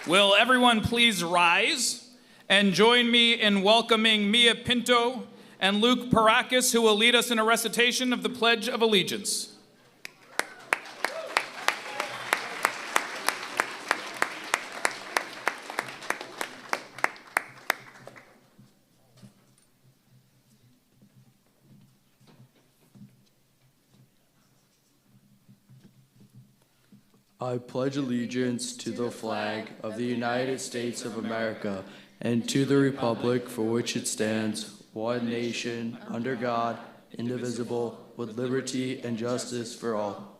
Will everyone please rise and join me in welcoming Mia Pinto and Luke Parakis, who will lead us in a recitation of the Pledge of Allegiance. I pledge allegiance to the flag of the United States of America and to the republic for which it stands, one nation, under God, indivisible, with liberty and justice for all.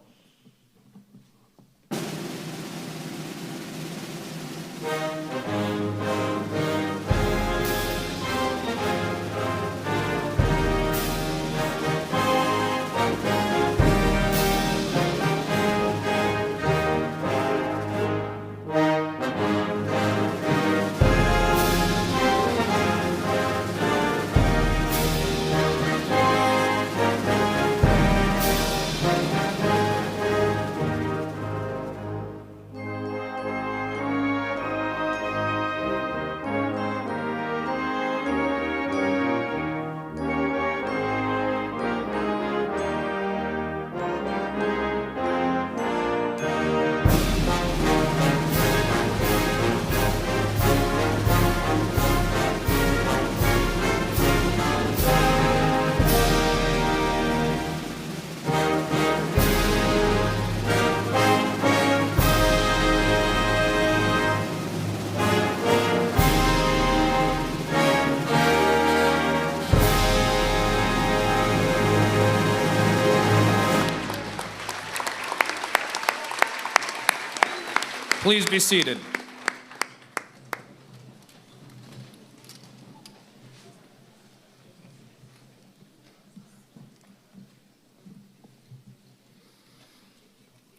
Please be seated.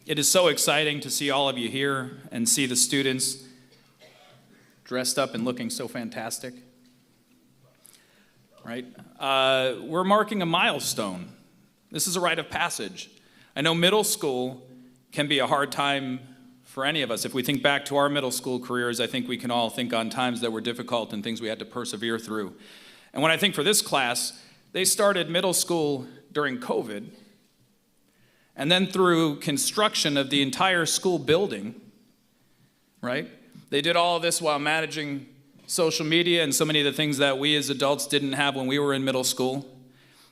It is so exciting to see all of you here and see the students dressed up and looking so fantastic. Right? We're marking a milestone. This is a rite of passage. I know middle school can be a hard time for any of us. If we think back to our middle school careers, I think we can all think on times that were difficult and things we had to persevere through. And when I think for this class, they started middle school during COVID, and then through construction of the entire school building, right? They did all of this while managing social media and so many of the things that we as adults didn't have when we were in middle school.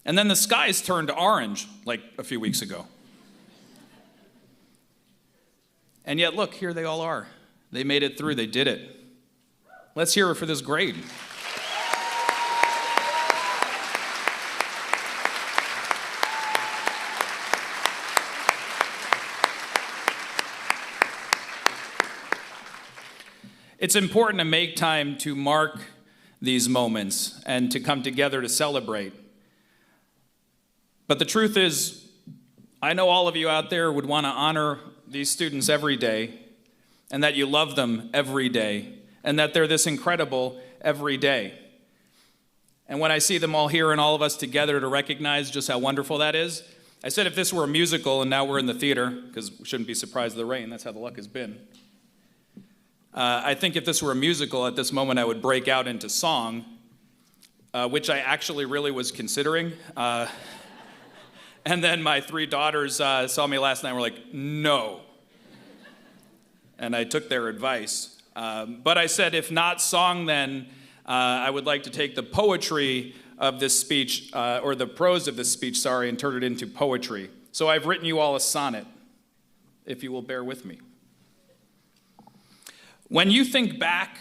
And then the skies turned orange like a few weeks ago. And yet, look, here they all are. They made it through. They did it. Let's hear it for this grade. It's important to make time to mark these moments and to come together to celebrate. But the truth is, I know all of you out there would want to honor these students every day, and that you love them every day, and that they're this incredible every day. And when I see them all here and all of us together to recognize just how wonderful that is, I said if this were a musical and now we're in the theater, because we shouldn't be surprised at the rain, that's how the luck has been. I think if this were a musical at this moment, I would break out into song, which I actually really was considering. And then my 3 daughters saw me last night and were like, no. And I took their advice. But I said, if not song, then I would like to take the poetry of this speech, or the prose of this speech, and turn it into poetry. So I've written you all a sonnet, if you will bear with me. When you think back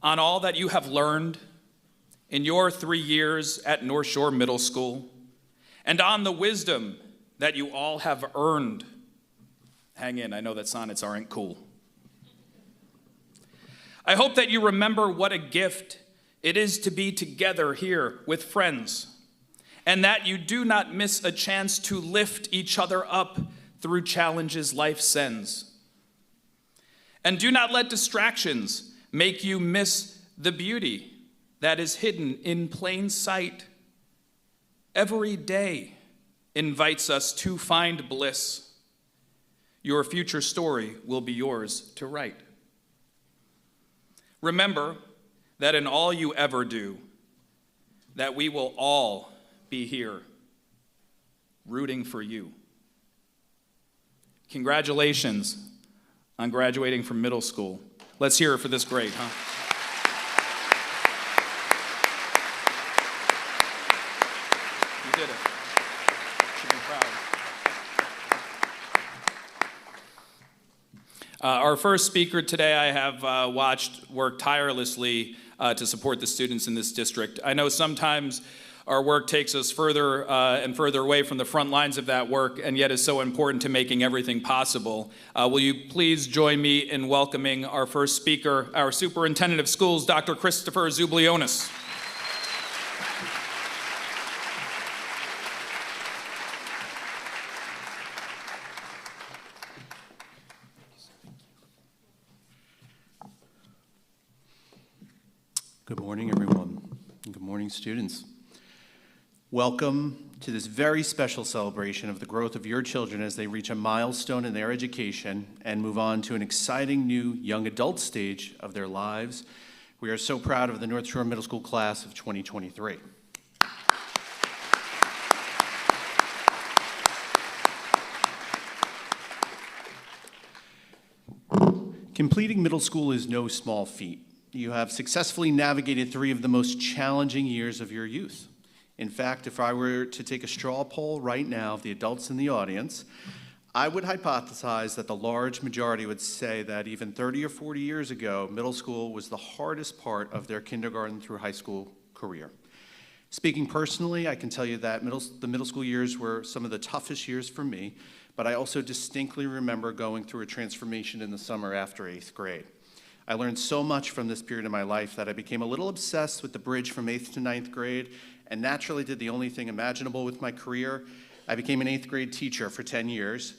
on all that you have learned in your 3 years at North Shore Middle School, and on the wisdom that you all have earned. Hang in, I know that sonnets aren't cool. I hope that you remember what a gift it is to be together here with friends, and that you do not miss a chance to lift each other up through challenges life sends. And do not let distractions make you miss the beauty that is hidden in plain sight. Every day invites us to find bliss. Your future story will be yours to write. Remember that in all you ever do, that we will all be here rooting for you. Congratulations on graduating from middle school. Let's hear it for this grade, huh? You did it. You should be proud. Our first speaker today I have watched work tirelessly to support the students in this district. I know sometimes our work takes us further and further away from the front lines of that work, and yet is so important to making everything possible. Will you please join me in welcoming our first speaker, our Superintendent of Schools, Dr. Christopher Zublionis. Good morning, everyone. Good morning, students. Welcome to this very special celebration of the growth of your children as they reach a milestone in their education and move on to an exciting new young adult stage of their lives. We are so proud of the North Shore Middle School class of 2023. Completing middle school is no small feat. You have successfully navigated 3 of the most challenging years of your youth. In fact, if I were to take a straw poll right now of the adults in the audience, I would hypothesize that the large majority would say that even 30 or 40 years ago, middle school was the hardest part of their kindergarten through high school career. Speaking personally, I can tell you that the middle school years were some of the toughest years for me, but I also distinctly remember going through a transformation in the summer after 8th grade. I learned so much from this period of my life that I became a little obsessed with the bridge from 8th to 9th grade, and naturally did the only thing imaginable with my career. I became an 8th grade teacher for 10 years.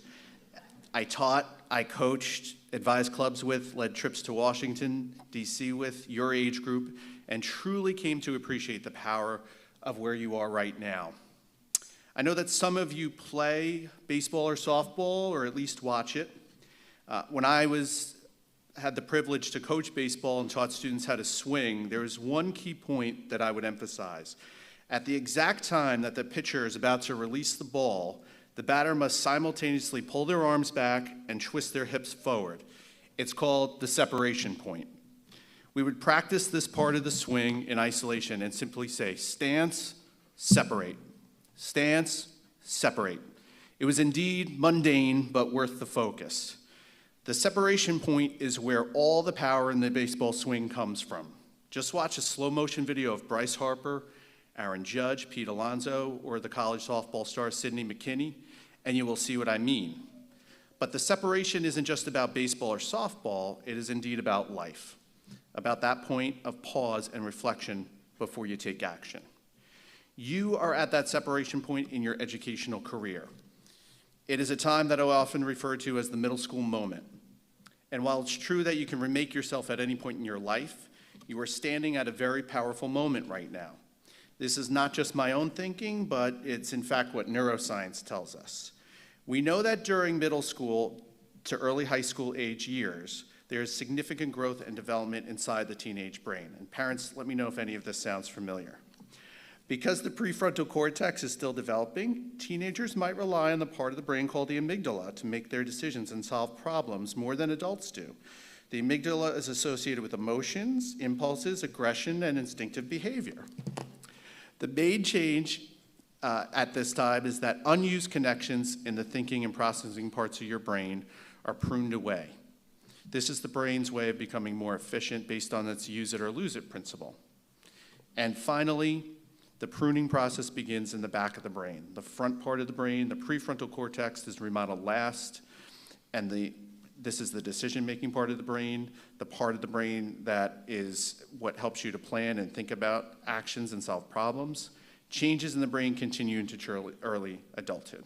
I taught, I coached, advised clubs with, led trips to Washington, D.C. with, your age group, and truly came to appreciate the power of where you are right now. I know that some of you play baseball or softball, or at least watch it. When I had the privilege to coach baseball and taught students how to swing, there was one key point that I would emphasize. At the exact time that the pitcher is about to release the ball, the batter must simultaneously pull their arms back and twist their hips forward. It's called the separation point. We would practice this part of the swing in isolation and simply say, stance, separate. Stance, separate. It was indeed mundane, but worth the focus. The separation point is where all the power in the baseball swing comes from. Just watch a slow motion video of Bryce Harper, Aaron Judge, Pete Alonso, or the college softball star Sidney McKinney, and you will see what I mean. But the separation isn't just about baseball or softball, it is indeed about life, about that point of pause and reflection before you take action. You are at that separation point in your educational career. It is a time that I often refer to as the middle school moment. And while it's true that you can remake yourself at any point in your life, you are standing at a very powerful moment right now. This is not just my own thinking, but it's in fact what neuroscience tells us. We know that during middle school to early high school age years, there is significant growth and development inside the teenage brain. And parents, let me know if any of this sounds familiar. Because the prefrontal cortex is still developing, teenagers might rely on the part of the brain called the amygdala to make their decisions and solve problems more than adults do. The amygdala is associated with emotions, impulses, aggression, and instinctive behavior. The main change at this time is that unused connections in the thinking and processing parts of your brain are pruned away. This is the brain's way of becoming more efficient based on its use it or lose it principle. And finally, the pruning process begins in the back of the brain. The front part of the brain, the prefrontal cortex, is remodeled last, and this is the decision-making part of the brain, the part of the brain that is what helps you to plan and think about actions and solve problems. Changes in the brain continue into early adulthood.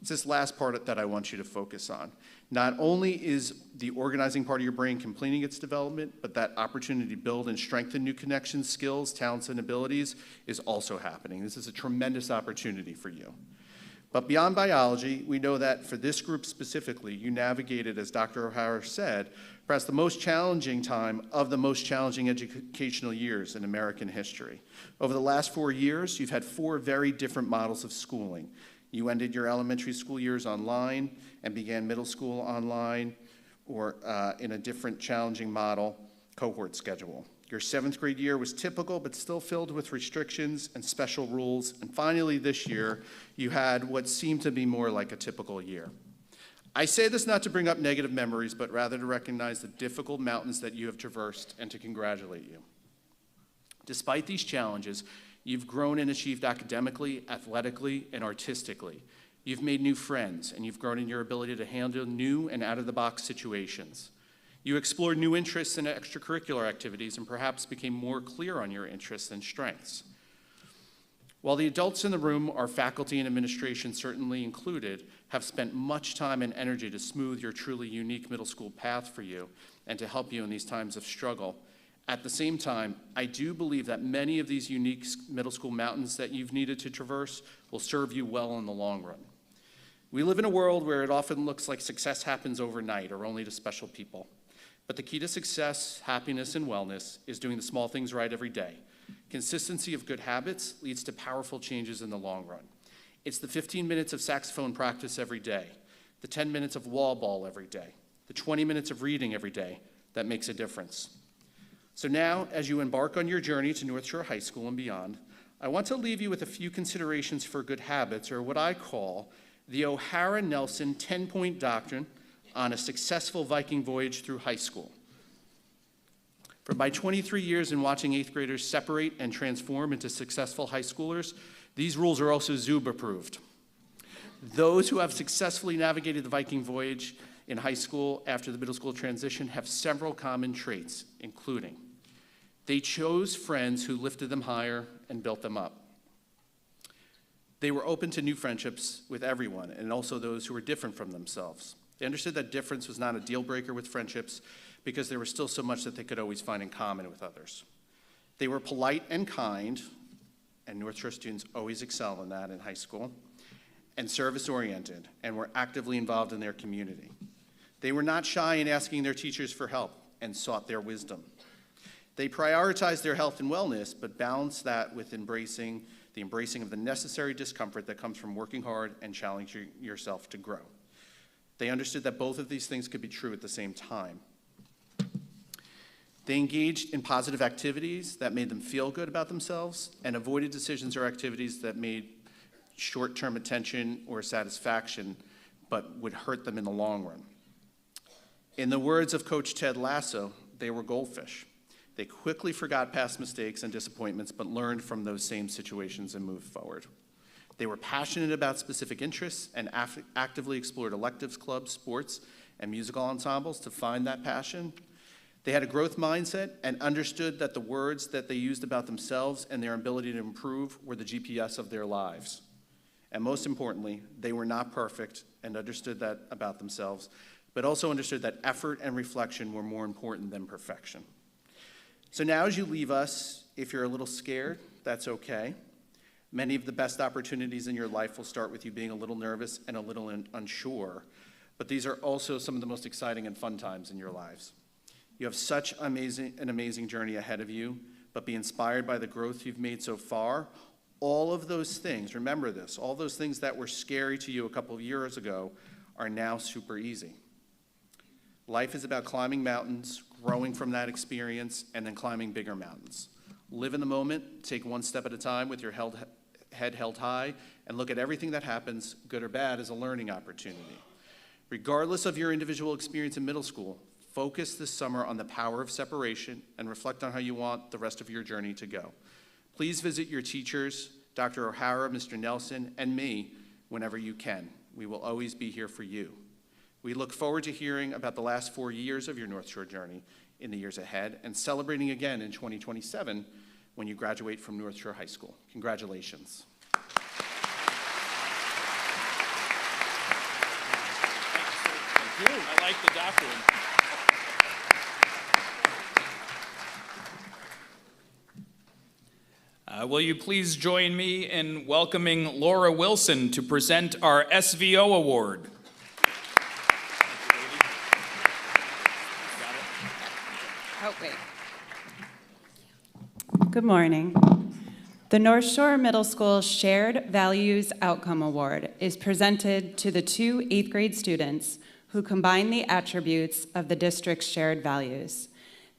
It's this last part that I want you to focus on. Not only is the organizing part of your brain completing its development, but that opportunity to build and strengthen new connections, skills, talents, and abilities is also happening. This is a tremendous opportunity for you. But beyond biology, we know that for this group specifically, you navigated, as Dr. O'Hara said, perhaps the most challenging time of the most challenging educational years in American history. Over the last 4 years, you've had 4 very different models of schooling. You ended your elementary school years online and began middle school online or in a different challenging model cohort schedule. Your 7th grade year was typical, but still filled with restrictions and special rules. And finally, this year, you had what seemed to be more like a typical year. I say this not to bring up negative memories, but rather to recognize the difficult mountains that you have traversed and to congratulate you. Despite these challenges, you've grown and achieved academically, athletically, and artistically. You've made new friends, and you've grown in your ability to handle new and out-of-the-box situations. You explored new interests and extracurricular activities and perhaps became more clear on your interests and strengths. While the adults in the room, our faculty and administration certainly included, have spent much time and energy to smooth your truly unique middle school path for you and to help you in these times of struggle, at the same time, I do believe that many of these unique middle school mountains that you've needed to traverse will serve you well in the long run. We live in a world where it often looks like success happens overnight or only to special people. But the key to success, happiness, and wellness is doing the small things right every day. Consistency of good habits leads to powerful changes in the long run. It's the 15 minutes of saxophone practice every day, the 10 minutes of wall ball every day, the 20 minutes of reading every day that makes a difference. So now, as you embark on your journey to North Shore High School and beyond, I want to leave you with a few considerations for good habits, or what I call the O'Hara-Nelson 10-point doctrine on a successful Viking voyage through high school. For my 23 years in watching 8th graders separate and transform into successful high schoolers, these rules are also Zoob approved. Those who have successfully navigated the Viking voyage in high school after the middle school transition have several common traits, including they chose friends who lifted them higher and built them up. They were open to new friendships with everyone, and also those who were different from themselves. They understood that difference was not a deal breaker with friendships because there was still so much that they could always find in common with others. They were polite and kind, and North Shore students always excel in that in high school, and service-oriented, and were actively involved in their community. They were not shy in asking their teachers for help and sought their wisdom. They prioritized their health and wellness, but balanced that with embracing of the necessary discomfort that comes from working hard and challenging yourself to grow. They understood that both of these things could be true at the same time. They engaged in positive activities that made them feel good about themselves and avoided decisions or activities that made short-term attention or satisfaction but would hurt them in the long run. In the words of Coach Ted Lasso, they were goldfish. They quickly forgot past mistakes and disappointments but learned from those same situations and moved forward. They were passionate about specific interests and actively explored electives, clubs, sports, and musical ensembles to find that passion. They had a growth mindset and understood that the words that they used about themselves and their ability to improve were the GPS of their lives. And most importantly, they were not perfect and understood that about themselves, but also understood that effort and reflection were more important than perfection. So now as you leave us, if you're a little scared, that's okay. Many of the best opportunities in your life will start with you being a little nervous and a little unsure, but these are also some of the most exciting and fun times in your lives. You have such an amazing journey ahead of you, but be inspired by the growth you've made so far. All of those things, remember this, all those things that were scary to you a couple of years ago are now super easy. Life is about climbing mountains, growing from that experience, and then climbing bigger mountains. Live in the moment, take one step at a time with your head held high, and look at everything that happens, good or bad, as a learning opportunity. Regardless of your individual experience in middle school, focus this summer on the power of separation and reflect on how you want the rest of your journey to go. Please visit your teachers, Dr. O'Hara, Mr. Nelson, and me whenever you can. We will always be here for you. We look forward to hearing about the last 4 years of your North Shore journey in the years ahead and celebrating again in 2027 when you graduate from North Shore High School. Congratulations. Thank you. I like the doctrine. Will you please join me in welcoming Laura Wilson to present our SVO Award? Oh, wait. Good morning. The North Shore Middle School Shared Values Outcome Award is presented to the two 8th grade students who combine the attributes of the district's shared values.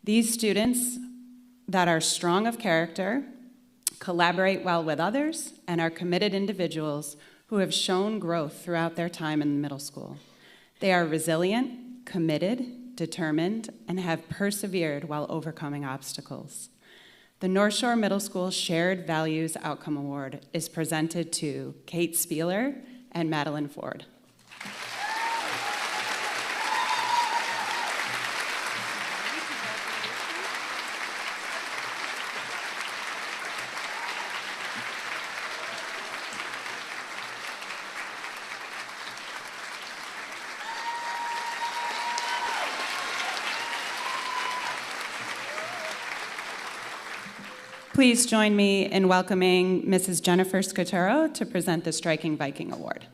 These students that are strong of character, collaborate well with others, and are committed individuals who have shown growth throughout their time in the middle school. They are resilient, committed, determined, and have persevered while overcoming obstacles. The North Shore Middle School Shared Values Outcome Award is presented to Kate Spieler and Madeline Ford. Please join me in welcoming Mrs. Jennifer Scaturo to present the Striking Viking Award.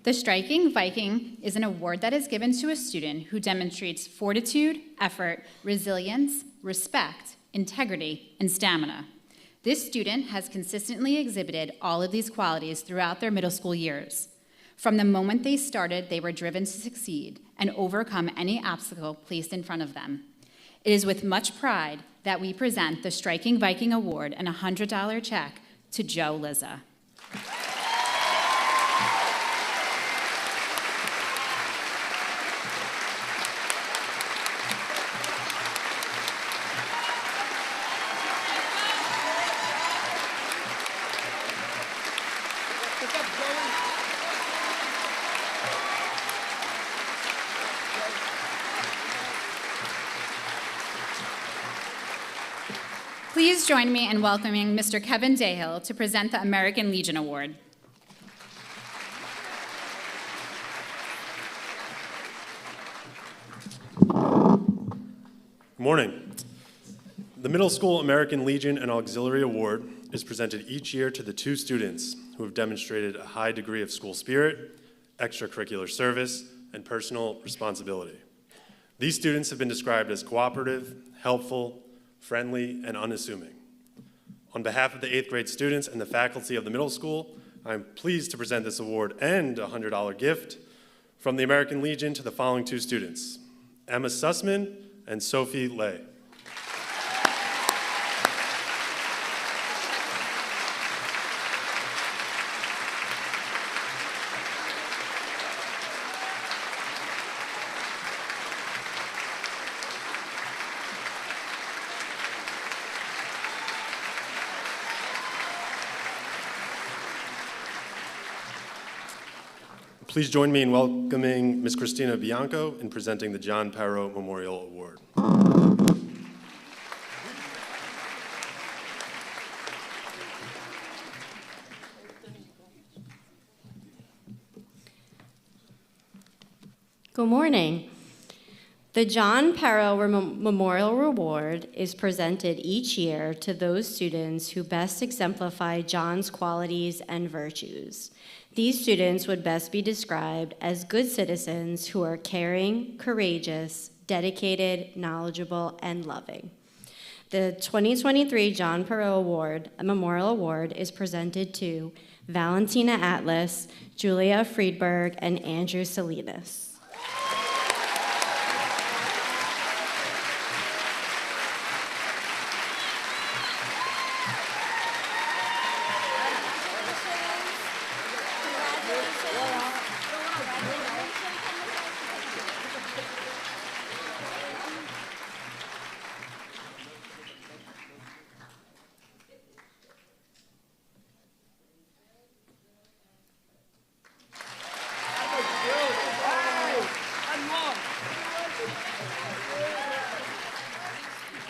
The Striking Viking is an award that is given to a student who demonstrates fortitude, effort, resilience, respect, integrity, and stamina. This student has consistently exhibited all of these qualities throughout their middle school years. From the moment they started, they were driven to succeed and overcome any obstacle placed in front of them. It is with much pride that we present the Striking Viking Award and a $100 check to Joe Lizza. Please join me in welcoming Mr. Kevin Dahill to present the American Legion Award. Good morning. The Middle School American Legion and Auxiliary Award is presented each year to the two students who have demonstrated a high degree of school spirit, extracurricular service, and personal responsibility. These students have been described as cooperative, helpful, friendly, and unassuming. On behalf of the 8th grade students and the faculty of the middle school, I'm pleased to present this award and a $100 gift from the American Legion to the following two students, Emma Sussman and Sophie Lay. Please join me in welcoming Ms. Christina Bianco in presenting the John Parrow Memorial Award. Good morning. The John Parrow Memorial Award is presented each year to those students who best exemplify John's qualities and virtues. These students would best be described as good citizens who are caring, courageous, dedicated, knowledgeable, and loving. The 2023 John Parrow Award, a Memorial Award, is presented to Valentina Atlas, Julia Friedberg, and Andrew Salinas.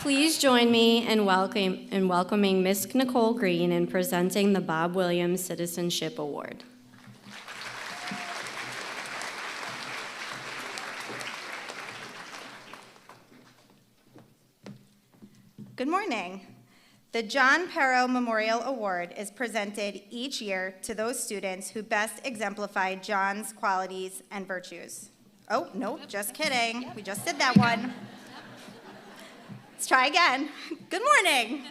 Please join me in welcoming Ms. Nicole Green in presenting the Bob Williams Citizenship Award. Good morning. The John Perrow Memorial Award is presented each year to those students who best exemplify John's qualities and virtues. Oh, nope, just kidding. We just did that one. Let's try again. Good morning.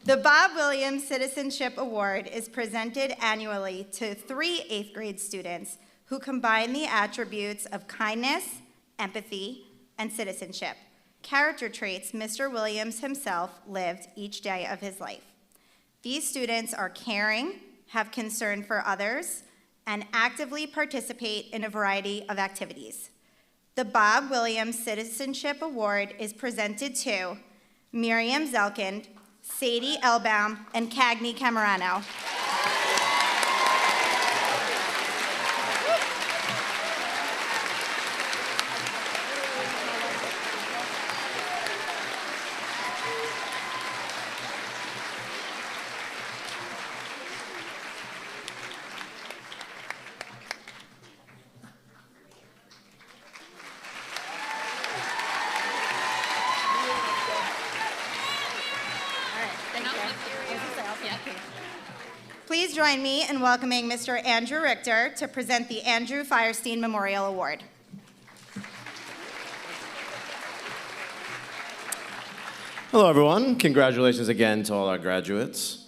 The Bob Williams Citizenship Award is presented annually to 3 8th grade students who combine the attributes of kindness, empathy, and citizenship, character traits Mr. Williams himself lived each day of his life. These students are caring, have concern for others, and actively participate in a variety of activities. The Bob Williams Citizenship Award is presented to Miriam Zelkind, Sadie Elbaum, and Cagney Camerano. Please join me in welcoming Mr. Andrew Richter to present the Andrew Firestein Memorial Award. Hello, everyone. Congratulations again to all our graduates.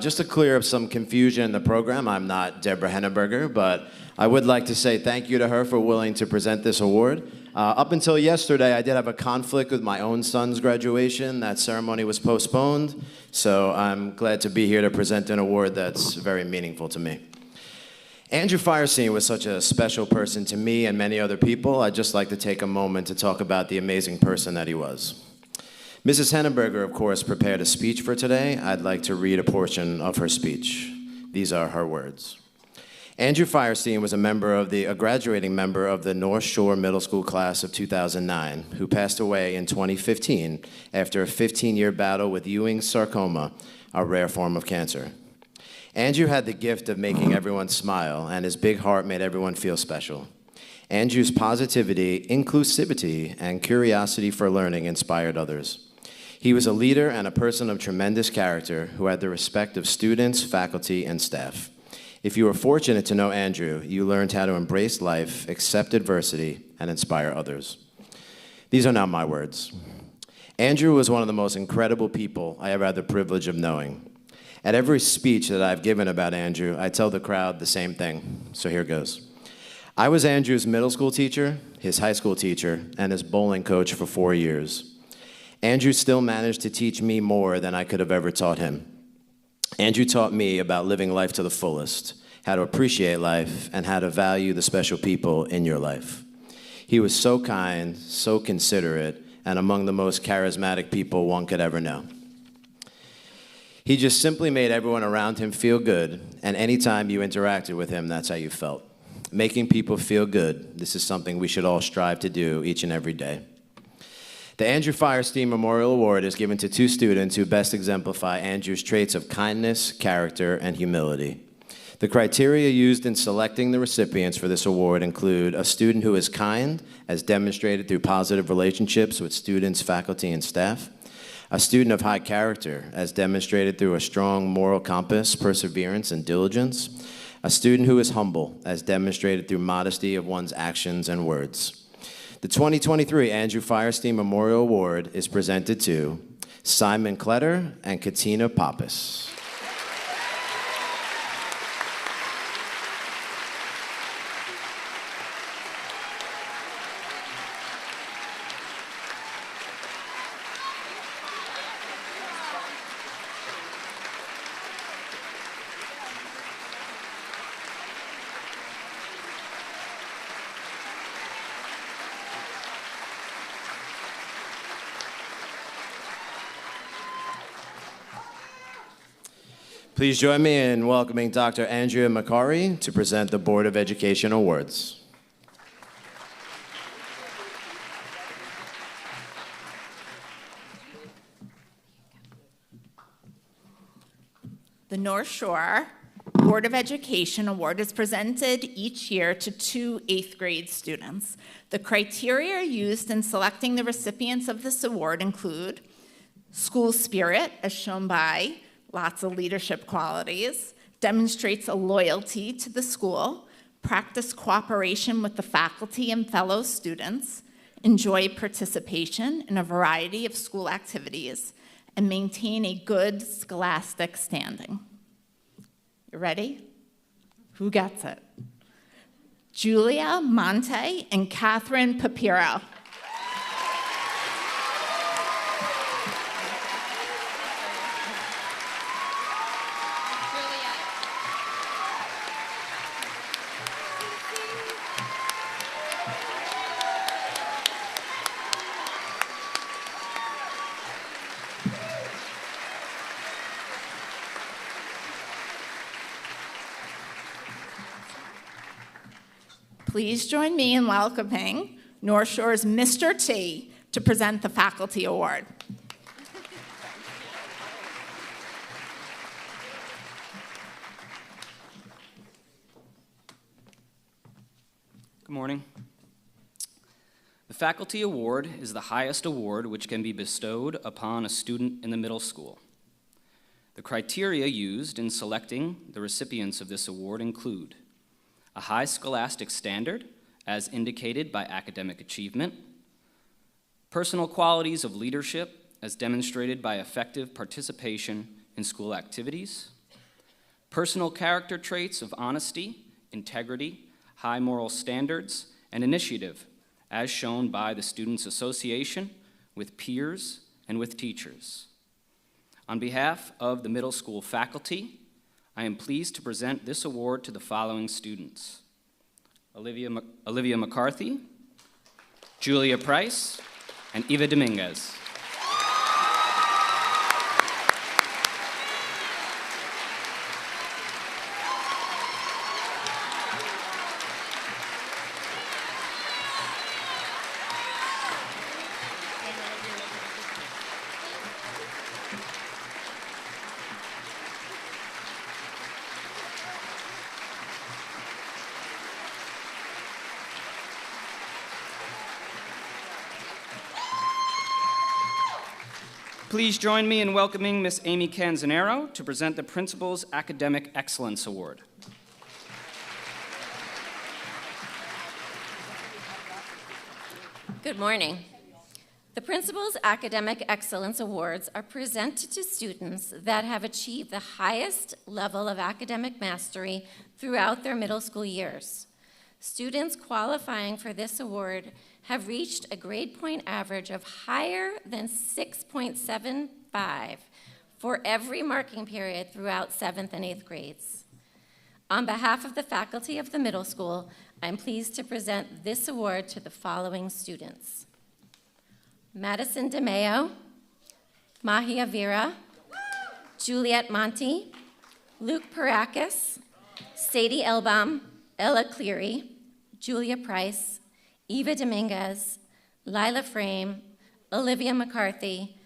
Just to clear up some confusion in the program, I'm not Deborah Henneberger, but I would like to say thank you to her for willing to present this award. Up until yesterday, I did have a conflict with my own son's graduation. That ceremony was postponed, so I'm glad to be here to present an award that's very meaningful to me. Andrew Firestein was such a special person to me and many other people. I'd just like to take a moment to talk about the amazing person that he was. Mrs. Henneberger, of course, prepared a speech for today. I'd like to read a portion of her speech. These are her words. Andrew Firestein was a graduating member of the North Shore Middle School class of 2009, who passed away in 2015 after a 15-year battle with Ewing's sarcoma, a rare form of cancer. Andrew had the gift of making everyone smile, and his big heart made everyone feel special. Andrew's positivity, inclusivity, and curiosity for learning inspired others. He was a leader and a person of tremendous character who had the respect of students, faculty, and staff. If you were fortunate to know Andrew, you learned how to embrace life, accept adversity, and inspire others. These are not my words. Andrew was one of the most incredible people I ever had the privilege of knowing. At every speech that I've given about Andrew, I tell the crowd the same thing, so here goes. I was Andrew's middle school teacher, his high school teacher, and his bowling coach for 4 years. Andrew still managed to teach me more than I could have ever taught him. Andrew taught me about living life to the fullest, how to appreciate life, and how to value the special people in your life. He was so kind, so considerate, and among the most charismatic people one could ever know. He just simply made everyone around him feel good, and anytime you interacted with him, that's how you felt. Making people feel good, this is something we should all strive to do each and every day. The Andrew Firestein Memorial Award is given to 2 students who best exemplify Andrew's traits of kindness, character, and humility. The criteria used in selecting the recipients for this award include a student who is kind, as demonstrated through positive relationships with students, faculty, and staff, a student of high character, as demonstrated through a strong moral compass, perseverance, and diligence, a student who is humble, as demonstrated through modesty of one's actions and words. The 2023 Andrew Firestein Memorial Award is presented to Simon Kletter and Katina Pappas. Please join me in welcoming Dr. Andrea McCarry to present the Board of Education Awards. The North Shore Board of Education award is presented each year to two 8th grade students. The criteria used in selecting the recipients of this award include school spirit, as shown by lots of leadership qualities, demonstrates a loyalty to the school, practice cooperation with the faculty and fellow students, enjoy participation in a variety of school activities, and maintain a good scholastic standing. You ready? Who gets it? Julia Monte and Catherine Papiro. Please join me in welcoming North Shore's Mr. T to present the Faculty Award. Good morning. The Faculty Award is the highest award which can be bestowed upon a student in the middle school. The criteria used in selecting the recipients of this award include a high scholastic standard, as indicated by academic achievement, personal qualities of leadership, as demonstrated by effective participation in school activities, personal character traits of honesty, integrity, high moral standards, and initiative, as shown by the Students' Association, with peers, and with teachers. On behalf of the middle school faculty, I am pleased to present this award to the following students: Olivia McCarthy, Julia Price, and Eva Dominguez. Please join me in welcoming Miss Amy Canzanero to present the Principal's Academic Excellence Award. Good morning. The Principal's Academic Excellence Awards are presented to students that have achieved the highest level of academic mastery throughout their middle school years. Students qualifying for this award have reached a grade point average of higher than 6.75 for every marking period throughout 7th and 8th grades. On behalf of the faculty of the middle school, I'm pleased to present this award to the following students: Madison DeMeo, Mahia Vera, Juliet Monti, Luke Parakis, Sadie Elbaum, Ella Cleary, Julia Price, Eva Dominguez, Lila Frame, Olivia McCarthy,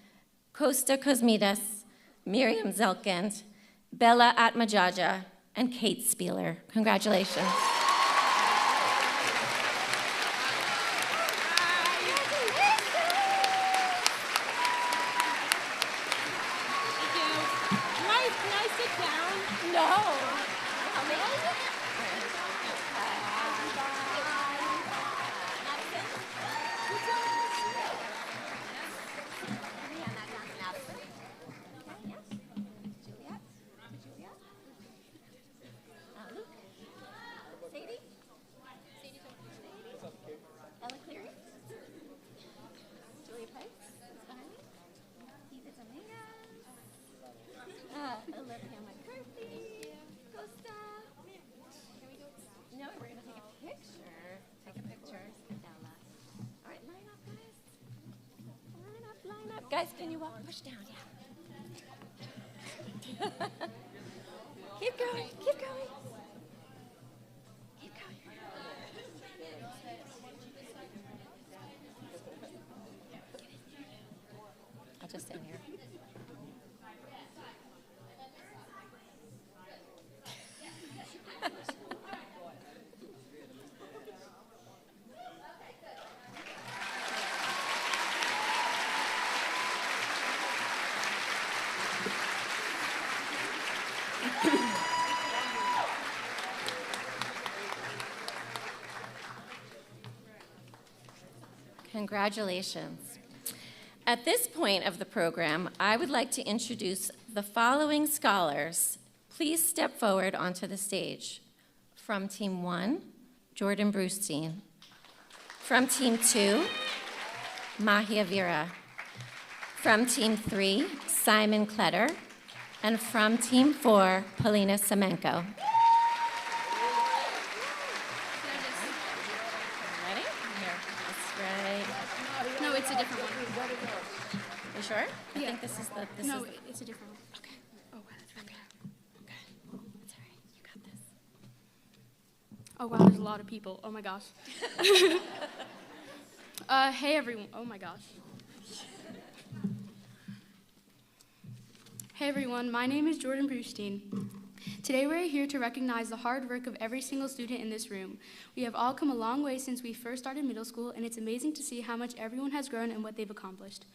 Costa Cosmidas, Miriam Zelkind, Bella Atmajaja, and Kate Spieler. Congratulations. Olivia McCarthy, Costa. No, we're gonna take a picture. Take a picture. Ella. All right, line up, guys. Line up, line up. Guys, can you walk? Push down, yeah. Keep going, keep going. Keep going. I'll just stand here. Congratulations. At this point of the program, I would like to introduce the following scholars. Please step forward onto the stage. From Team 1, Jordan Brustein. From Team 2, Mahia Vera. From Team 3, Simon Kletter. And from Team 4, Polina Semenko. Ready? Here, that's right. No, it's a different one. You sure? I Yeah. think this is the. No, it's a different one. Okay. Oh, wow, that's really bad. Okay. It's all right. You got this. Oh, wow, there's a lot of people. Oh, my gosh. Hey, everyone. Oh, my gosh. Hey, everyone. My name is Jordan Brustein. Today, we're here to recognize the hard work of every single student in this room. We have all come a long way since we first started middle school, and it's amazing to see how much everyone has grown and what they've accomplished.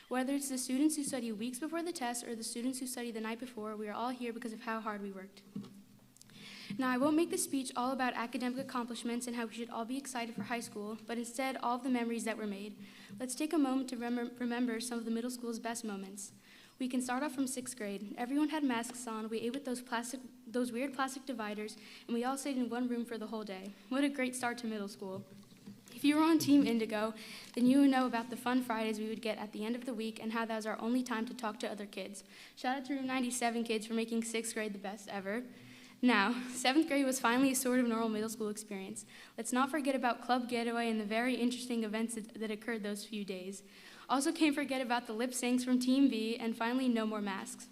Whether it's the students who study weeks before the test or the students who study the night before, we are all here because of how hard we worked. Now, I won't make this speech all about academic accomplishments and how we should all be excited for high school, but instead all of the memories that were made. Let's take a moment to remember some of the middle school's best moments. We can start off from 6th grade. Everyone had masks on, we ate with those weird plastic dividers, and we all stayed in one room for the whole day. What a great start to middle school. If you were on Team Indigo, then you would know about the fun Fridays we would get at the end of the week and how that was our only time to talk to other kids. Shout out to Room 97 kids for making 6th grade the best ever. Now, 7th grade was finally a sort of normal middle school experience. Let's not forget about Club Getaway and the very interesting events that occurred those few days. Also can't forget about the lip syncs from Team V, and finally, no more masks.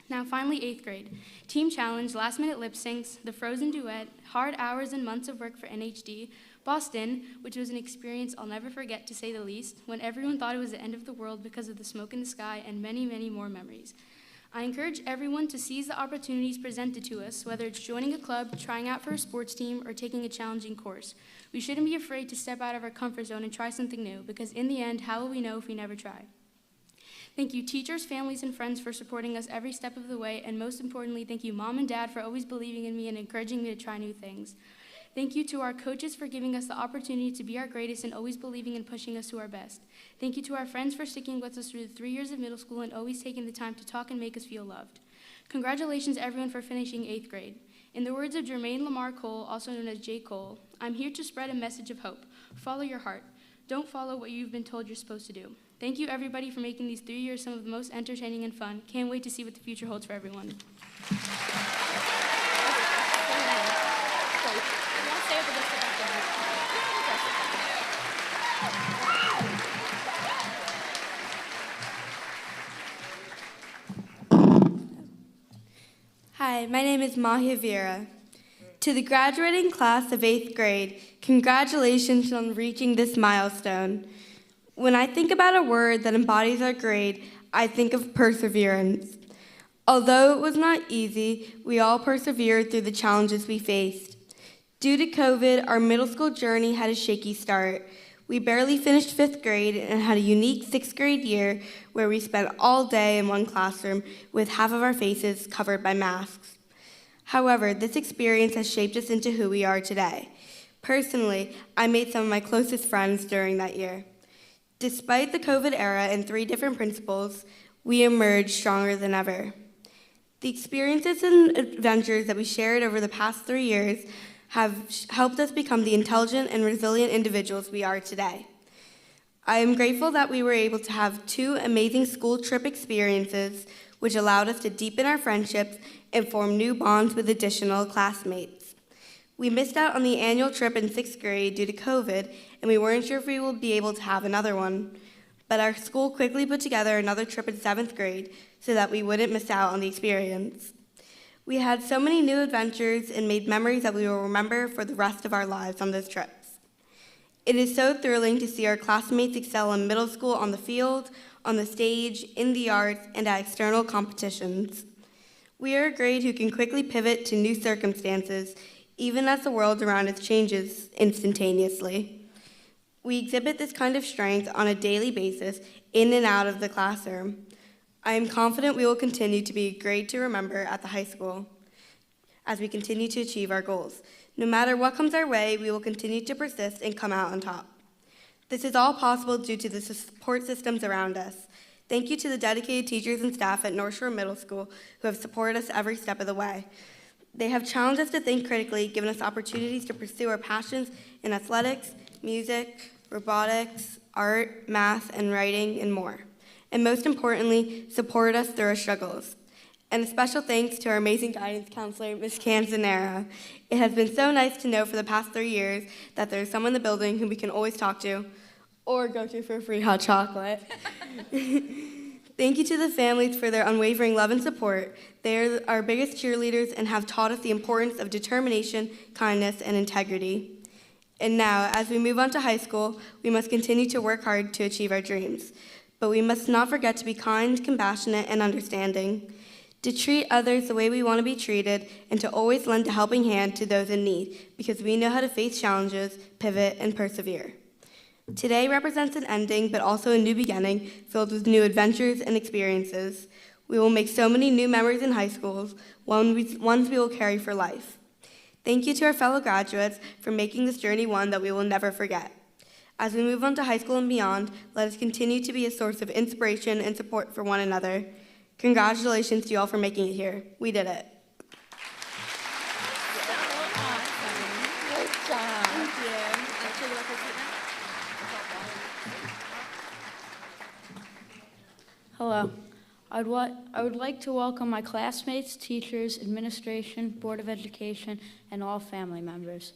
Now, finally, 8th grade. Team Challenge, last-minute lip syncs, the Frozen duet, hard hours and months of work for NHD, Boston, which was an experience I'll never forget, to say the least, when everyone thought it was the end of the world because of the smoke in the sky, and many, many more memories. I encourage everyone to seize the opportunities presented to us, whether it's joining a club, trying out for a sports team, or taking a challenging course. We shouldn't be afraid to step out of our comfort zone and try something new, because in the end, how will we know if we never try? Thank you, teachers, families, and friends for supporting us every step of the way, and most importantly, thank you, Mom and Dad, for always believing in me and encouraging me to try new things. Thank you to our coaches for giving us the opportunity to be our greatest and always believing and pushing us to our best. Thank you to our friends for sticking with us through the 3 years of middle school and always taking the time to talk and make us feel loved. Congratulations, everyone, for finishing 8th grade. In the words of Jermaine Lamar Cole, also known as J. Cole, I'm here to spread a message of hope. Follow your heart. Don't follow what you've been told you're supposed to do. Thank you, everybody, for making these 3 years some of the most entertaining and fun. Can't wait to see what the future holds for everyone. Hi, my name is Mahia Vera. To the graduating class of 8th grade, congratulations on reaching this milestone. When I think about a word that embodies our grade, I think of perseverance. Although it was not easy, we all persevered through the challenges we faced. Due to COVID, our middle school journey had a shaky start. We barely finished 5th grade and had a unique 6th grade year where we spent all day in one classroom with half of our faces covered by masks. However, this experience has shaped us into who we are today. Personally, I made some of my closest friends during that year. Despite the COVID era and 3 different principals, we emerged stronger than ever. The experiences and adventures that we shared over the past 3 years have helped us become the intelligent and resilient individuals we are today. I am grateful that we were able to have 2 amazing school trip experiences, which allowed us to deepen our friendships and form new bonds with additional classmates. We missed out on the annual trip in 6th grade due to COVID, and we weren't sure if we would be able to have another one. But our school quickly put together another trip in 7th grade so that we wouldn't miss out on the experience. We had so many new adventures and made memories that we will remember for the rest of our lives on those trips. It is so thrilling to see our classmates excel in middle school on the field, on the stage, in the arts, and at external competitions. We are a grade who can quickly pivot to new circumstances, even as the world around us changes instantaneously. We exhibit this kind of strength on a daily basis in and out of the classroom. I am confident we will continue to be a grade to remember at the high school as we continue to achieve our goals. No matter what comes our way, we will continue to persist and come out on top. This is all possible due to the support systems around us. Thank you to the dedicated teachers and staff at North Shore Middle School who have supported us every step of the way. They have challenged us to think critically, given us opportunities to pursue our passions in athletics, music, robotics, art, math, and writing, and more. And most importantly, supported us through our struggles. And a special thanks to our amazing guidance counselor, Ms. Canzanera. It has been so nice to know for the past 3 years that there's someone in the building who we can always talk to or go to for free hot chocolate. Thank you to the families for their unwavering love and support. They are our biggest cheerleaders and have taught us the importance of determination, kindness, and integrity. And now, as we move on to high school, we must continue to work hard to achieve our dreams. But we must not forget to be kind, compassionate, and understanding, to treat others the way we want to be treated, and to always lend a helping hand to those in need, because we know how to face challenges, pivot, and persevere. Today represents an ending, but also a new beginning, filled with new adventures and experiences. We will make so many new memories in high schools, ones we will carry for life. Thank you to our fellow graduates for making this journey one that we will never forget. As we move on to high school and beyond, let us continue to be a source of inspiration and support for one another. Congratulations to you all for making it here. We did it. Hello. I would like to welcome my classmates, teachers, administration, Board of Education, and all family members.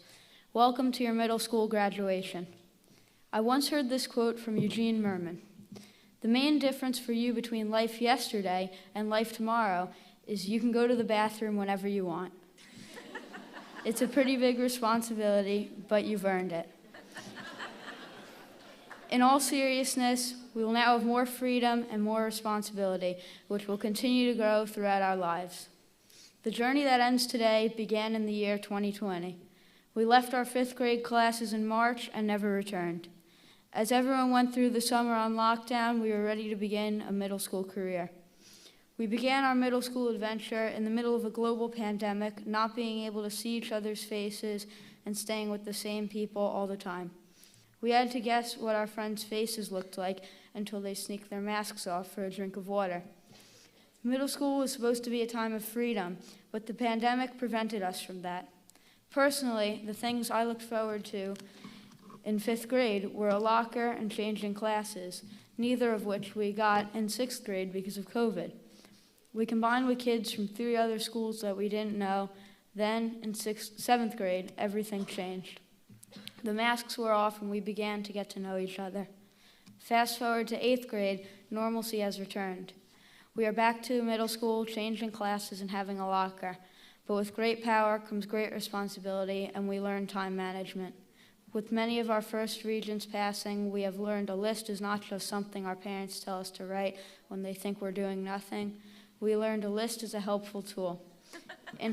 Welcome to your middle school graduation. I once heard this quote from Eugene Merman. The main difference for you between life yesterday and life tomorrow is you can go to the bathroom whenever you want. It's a pretty big responsibility, but you've earned it. In all seriousness, we will now have more freedom and more responsibility, which will continue to grow throughout our lives. The journey that ends today began in the year 2020. We left our 5th grade classes in March and never returned. As everyone went through the summer on lockdown, we were ready to begin a middle school career. We began our middle school adventure in the middle of a global pandemic, not being able to see each other's faces and staying with the same people all the time. We had to guess what our friends' faces looked like until they sneaked their masks off for a drink of water. Middle school was supposed to be a time of freedom, but the pandemic prevented us from that. Personally, the things I looked forward to in 5th grade were a locker and changing classes, neither of which we got in 6th grade because of COVID. We combined with kids from 3 other schools that we didn't know. Then, in 7th grade, everything changed. The masks were off and we began to get to know each other. Fast forward to 8th grade, normalcy has returned. We are back to middle school, changing classes and having a locker. But with great power comes great responsibility, and we learn time management. With many of our first regents passing, we have learned a list is not just something our parents tell us to write when they think we're doing nothing. We learned a list is a helpful tool. In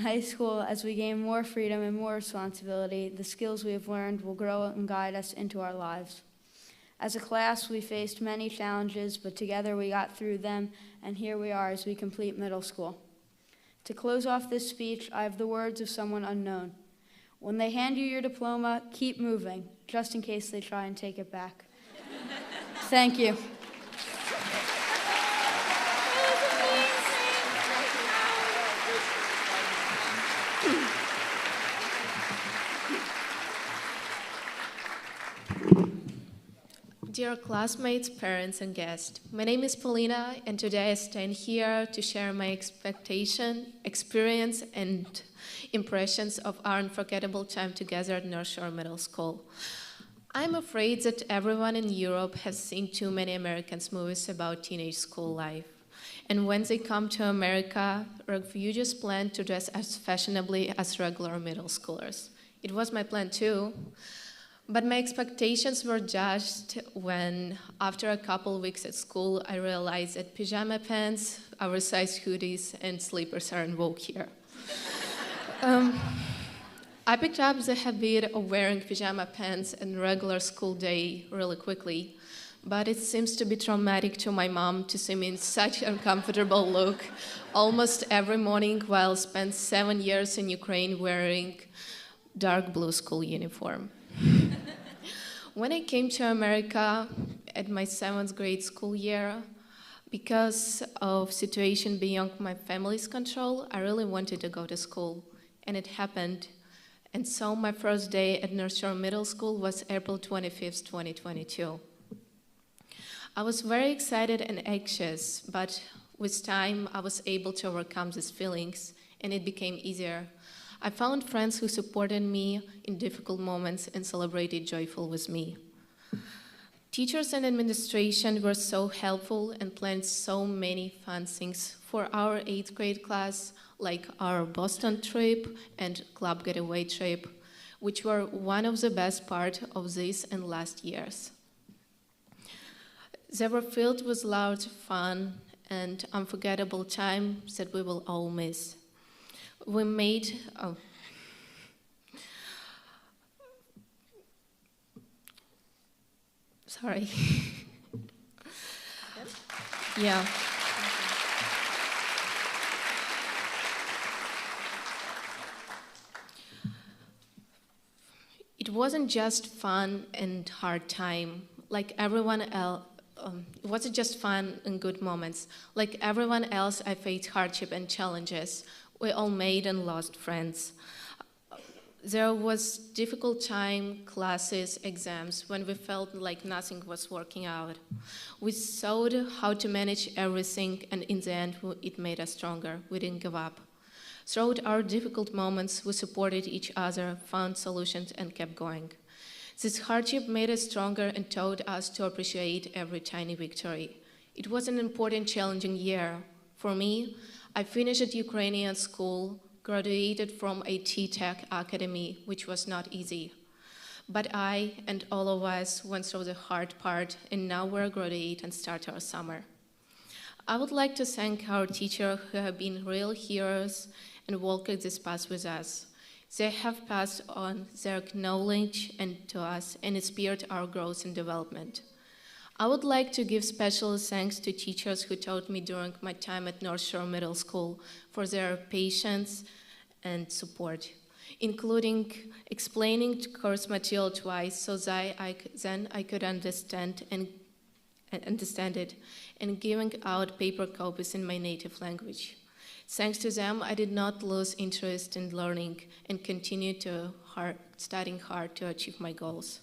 high school, as we gain more freedom and more responsibility, the skills we have learned will grow and guide us into our lives. As a class, we faced many challenges, but together we got through them, and here we are as we complete middle school. To close off this speech, I have the words of someone unknown. When they hand you your diploma, keep moving, just in case they try and take it back. Thank you. Dear classmates, parents, and guests, my name is Paulina, and today I stand here to share my experience, and impressions of our unforgettable time together at North Shore Middle School. I'm afraid that everyone in Europe has seen too many American movies about teenage school life. And when they come to America, refugees plan to dress as fashionably as regular middle schoolers. It was my plan too. But my expectations were judged when, after a couple weeks at school, I realized that pajama pants, oversized hoodies, and slippers are in vogue here. I picked up the habit of wearing pajama pants on regular school day really quickly, but it seems to be traumatic to my mom to see me in such an uncomfortable look almost every morning while I spent 7 years in Ukraine wearing dark blue school uniform. When I came to America at my 7th grade school year, because of situation beyond my family's control, I really wanted to go to school, and it happened. And so my first day at North Shore Middle School was April 25th, 2022. I was very excited and anxious, but with time, I was able to overcome these feelings, and it became easier. I found friends who supported me in difficult moments and celebrated joyful with me. Teachers and administration were so helpful and planned so many fun things for our 8th grade class, like our Boston trip and club getaway trip, which were one of the best parts of this and last years. They were filled with loud fun and unforgettable time that we will all miss. We made sorry. Yeah. It wasn't just fun and hard time, like everyone else. It wasn't just fun and good moments. Like everyone else, I faced hardship and challenges. We all made and lost friends. There was difficult time, classes, exams, when we felt like nothing was working out. We sought how to manage everything, and in the end, it made us stronger. We didn't give up. Throughout our difficult moments, we supported each other, found solutions, and kept going. This hardship made us stronger and taught us to appreciate every tiny victory. It was an important, challenging year. For me, I finished at Ukrainian school, graduated from a T-Tech academy, which was not easy. But I and all of us went through the hard part, and now we're graduate and start our summer. I would like to thank our teachers who have been real heroes and walked this path with us. They have passed on their knowledge and to us and inspired our growth and development. I would like to give special thanks to teachers who taught me during my time at North Shore Middle School for their patience and support, including explaining course material twice so that I could understand it, and giving out paper copies in my native language. Thanks to them, I did not lose interest in learning and continued studying hard to achieve my goals.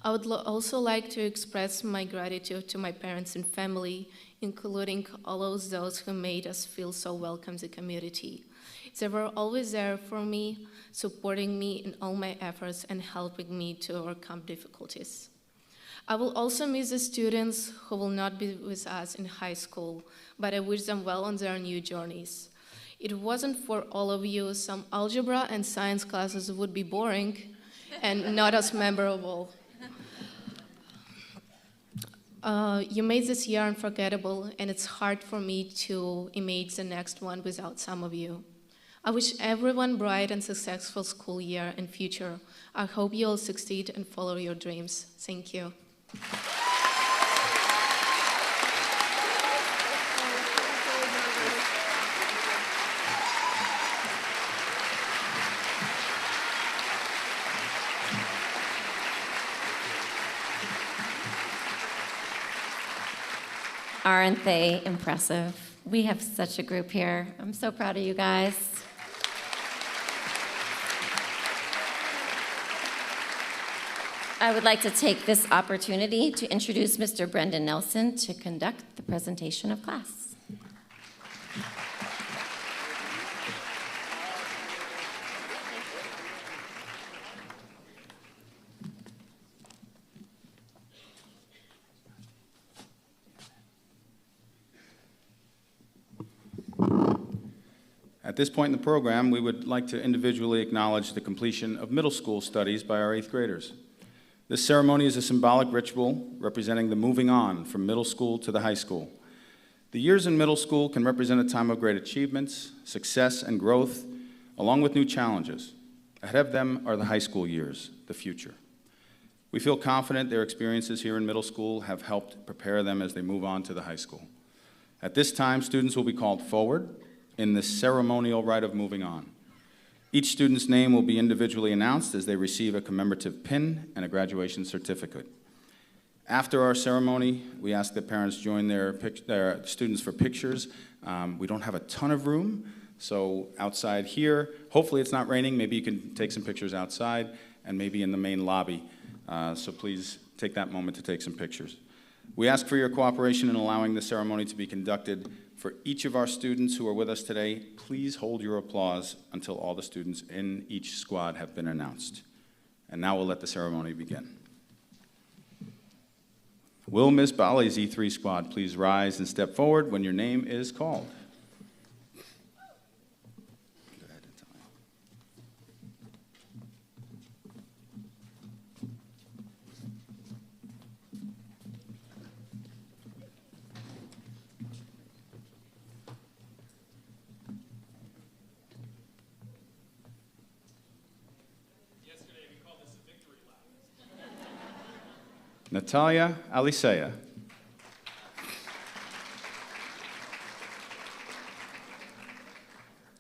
I would also like to express my gratitude to my parents and family, including all of those who made us feel so welcome in the community. They were always there for me, supporting me in all my efforts and helping me to overcome difficulties. I will also miss the students who will not be with us in high school, but I wish them well on their new journeys. It wasn't for all of you, some algebra and science classes would be boring and not as memorable. You made this year unforgettable, and it's hard for me to imagine the next one without some of you. I wish everyone bright and successful school year and future. I hope you all succeed and follow your dreams. Thank you. Aren't they impressive? We have such a group here. I'm so proud of you guys. I would like to take this opportunity to introduce Mr. Brendan Nelson to conduct the presentation of class. At this point in the program, we would like to individually acknowledge the completion of middle school studies by our 8th graders. This ceremony is a symbolic ritual representing the moving on from middle school to the high school. The years in middle school can represent a time of great achievements, success, and growth, along with new challenges. Ahead of them are the high school years, the future. We feel confident their experiences here in middle school have helped prepare them as they move on to the high school. At this time, students will be called forward in the ceremonial rite of moving on. Each student's name will be individually announced as they receive a commemorative pin and a graduation certificate. After our ceremony, we ask that parents join their students for pictures. We don't have a ton of room, so outside here, hopefully it's not raining, maybe you can take some pictures outside and maybe in the main lobby. So please take that moment to take some pictures. We ask for your cooperation in allowing the ceremony to be conducted. For each of our students who are with us today, please hold your applause until all the students in each squad have been announced. And now we'll let the ceremony begin. Will Miss Bali's E3 squad please rise and step forward when your name is called? Natalia Alisea.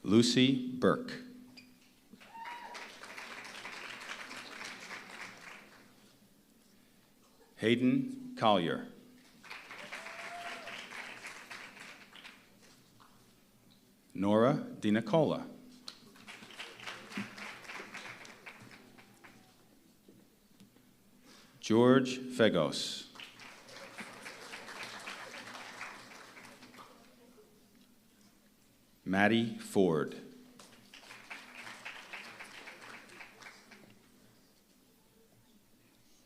Lucy Burke. Hayden Collier. Nora Di Nicola. George Fegos. Maddie Ford.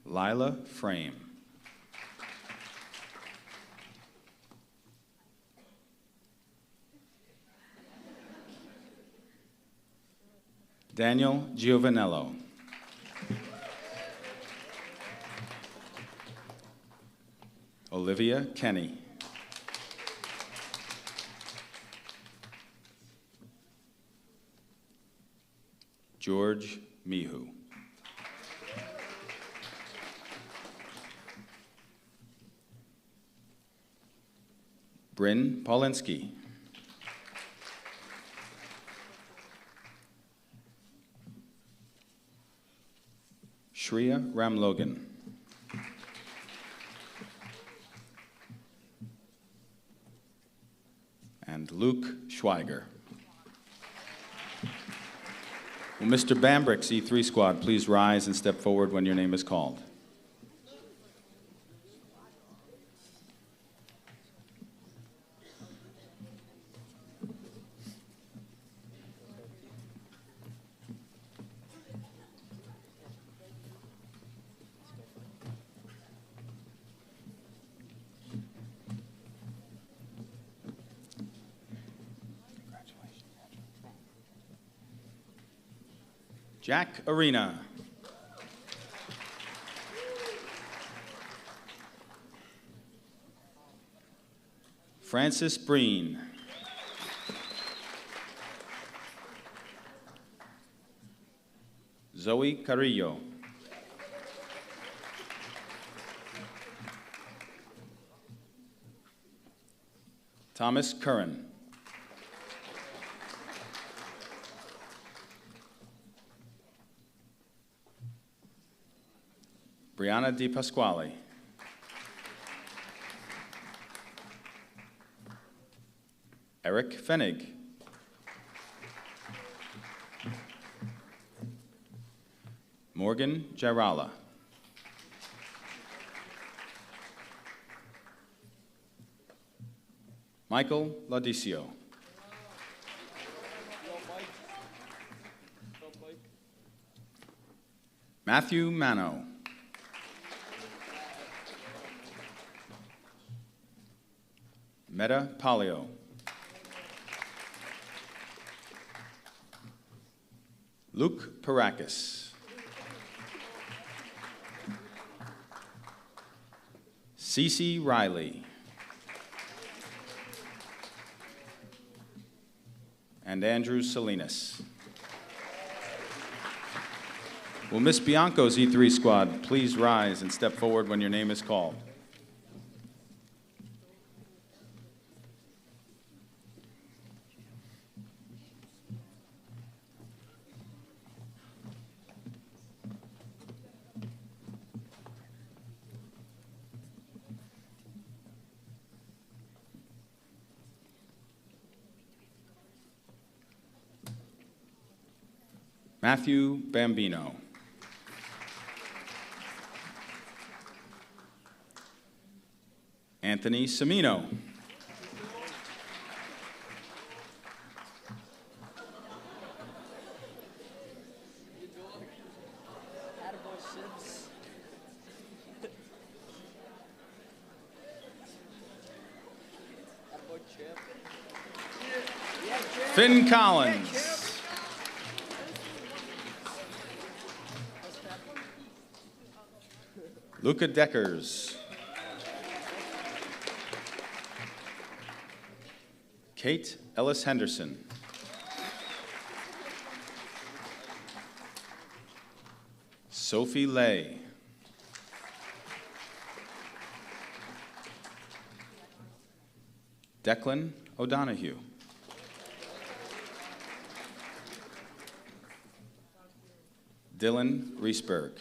Lila Frame. Daniel Giovanello. Olivia Kenny. George Mihu. Bryn Polinsky. Shreya Ramlogan. And Luke Schweiger. Will Mr. Bambrick's E3 squad please rise and step forward when your name is called? Jack Arena. Francis Breen. Zoe Carrillo. Thomas Curran. Brianna Di Pasquale. Eric Fenig. Morgan Jarala. Michael Laudicio. Matthew Mano. Meta Palio. Luke Parakis. Cece Riley. And Andrew Salinas. Will Miss Bianco's E3 squad please rise and step forward when your name is called? Matthew Bambino. Anthony Semino. Finn Collins. Luca Deckers. Kate Ellis Henderson. Sophie Lay. Declan O'Donohue. Dylan Reesberg.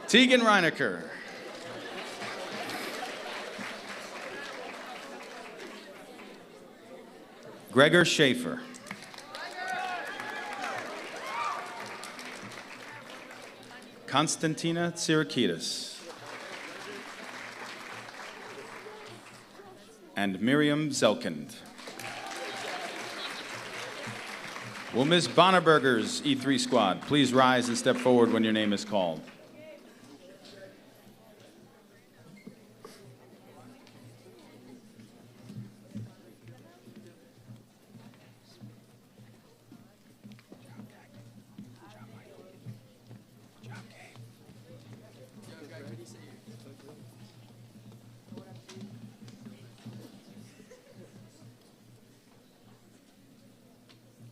Tegan Reinecker. Gregor Schaefer. Konstantina Tsirakidis. And Miriam Zelkind. Will Ms. Bonneberger's E3 squad please rise and step forward when your name is called?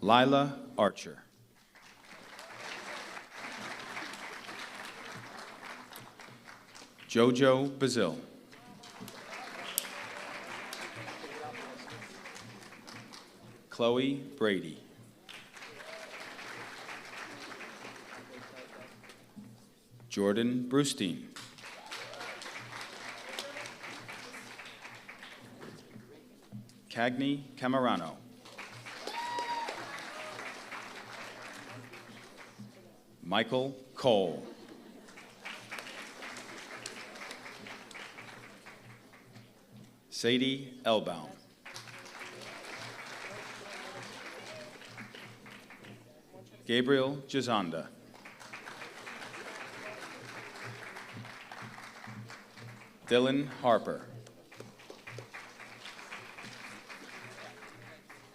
Lila Archer. Jojo Bazil. Chloe Brady. Jordan Brustein. Cagney Camarano. Michael Cole. Sadie Elbaum. Gabriel Gizonda. Dylan Harper.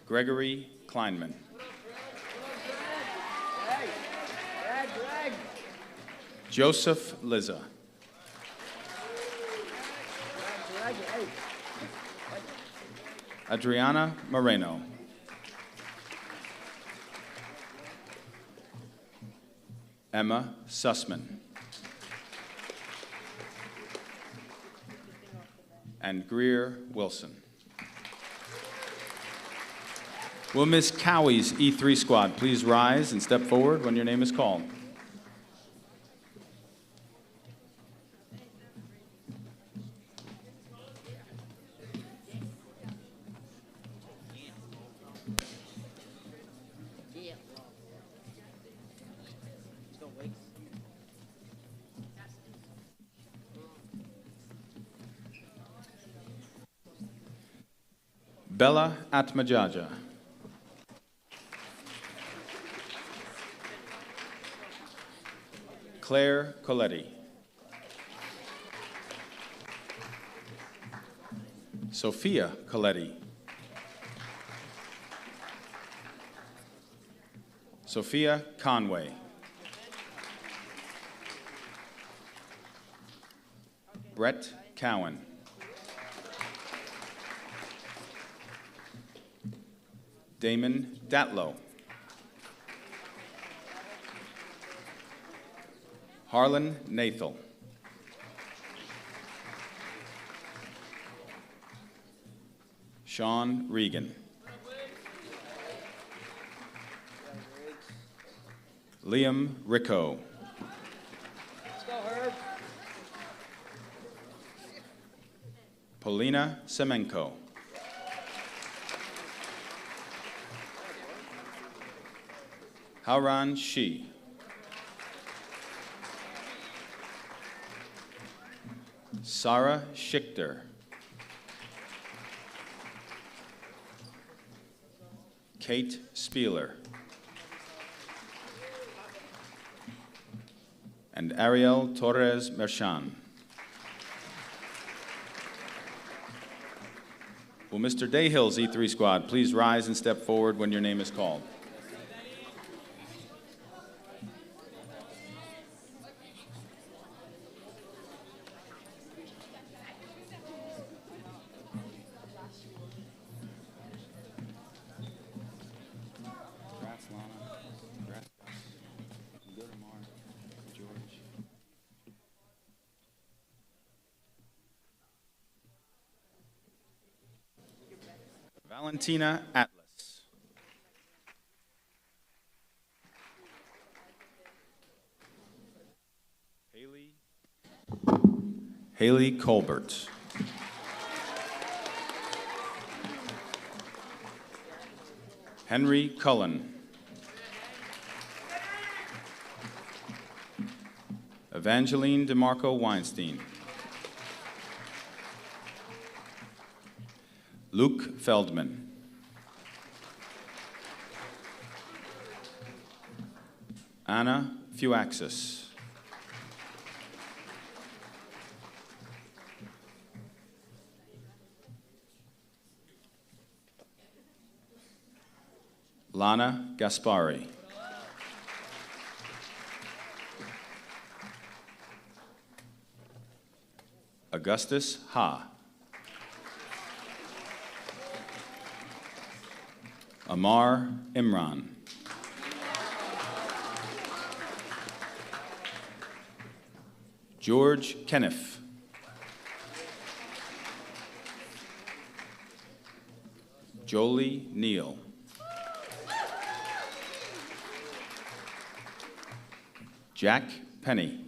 Gregory Kleinman. Joseph Liza. Adriana Moreno. Emma Sussman. And Greer Wilson. Will Ms. Cowie's E3 squad please rise and step forward when your name is called? Bella Atmajaja. Claire Coletti. Sophia Coletti. Sophia Conway. Brett Cowan. Damon Datlow. Harlan Nathel. Sean Regan. Liam Ricco. Polina Semenko. Hauran Shi. Sarah Schichter. Kate Spieler. And Ariel Torres Merchan. Will Mr. Dayhill's E3 squad please rise and step forward when your name is called? Valentina Atlas. Haley Colbert. Henry Cullen. Evangeline DeMarco Weinstein. Luke Feldman. Anna Fuaxis. Lana Gaspari. Augustus Ha. Amar Imran. George Kenneth. Jolie Neal. Jack Penny.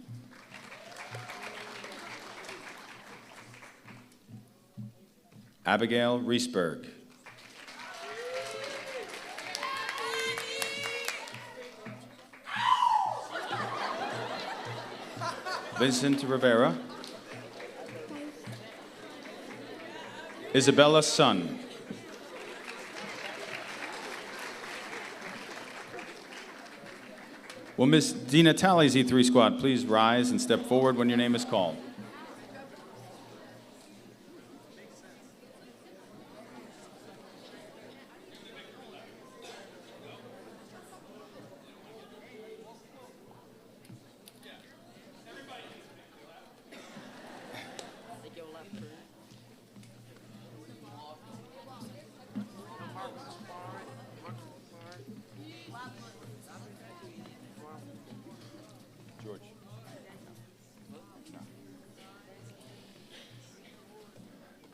Abigail Reesberg. Vincent Rivera. Isabella Sun. Will Ms. Dina Talley's E3 squad please rise and step forward when your name is called?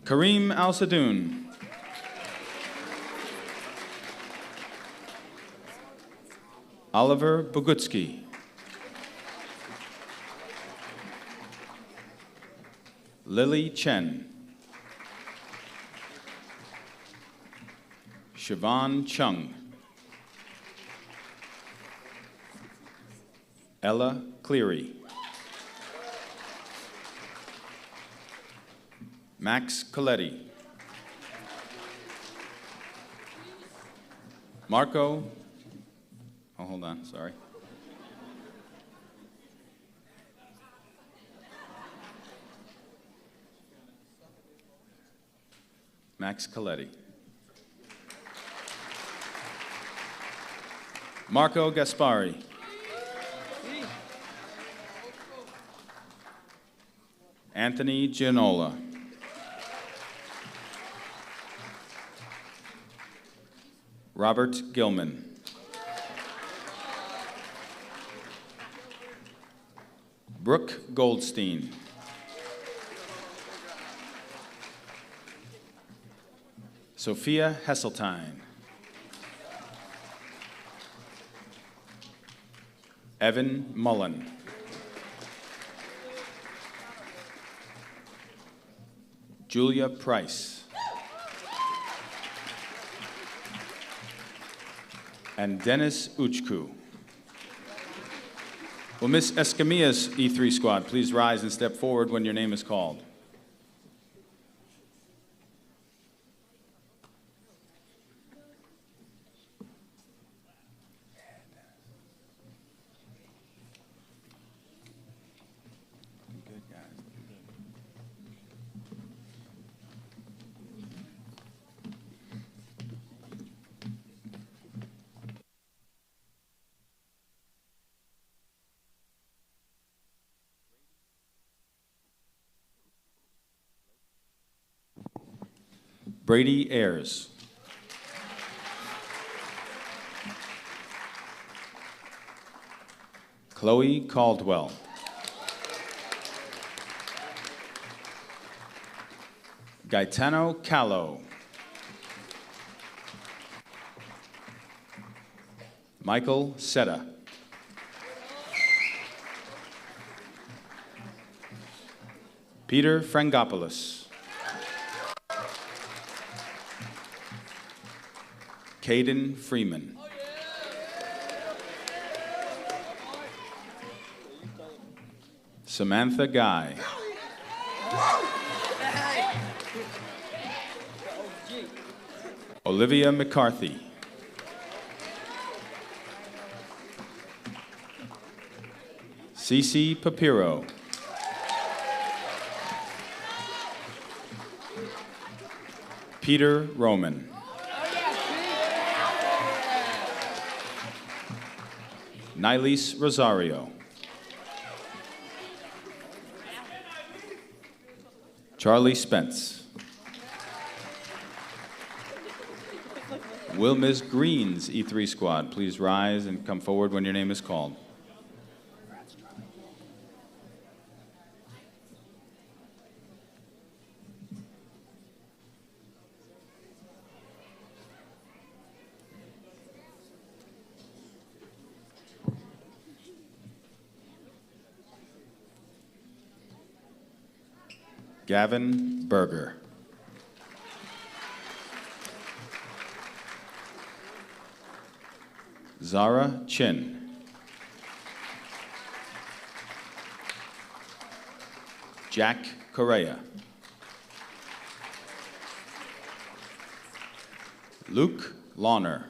Kareem Al-Sadoun. Oliver Bogutsky. Lily Chen. Siobhan Chung. Ella Cleary. Max Coletti. Marco, oh, hold on, sorry. Max Coletti. Marco Gaspari. Anthony Gianola. Robert Gilman. Brooke Goldstein. Sophia Hesseltine. Evan Mullen. Julia Price. And Dennis Uchku. Will Miss Escamilla's E3 squad please rise and step forward when your name is called? Brady Ayers. Chloe Caldwell. Gaetano Callow. Michael Setta. Peter Frangopoulos. Caden Freeman. Samantha Guy. Olivia McCarthy. Cece Papiro. Peter Roman. Nilese Rosario. Charlie Spence. Will Ms. Green's E3 squad please rise and come forward when your name is called? Gavin Berger. Zara Chin. Jack Correa. Luke Lawner.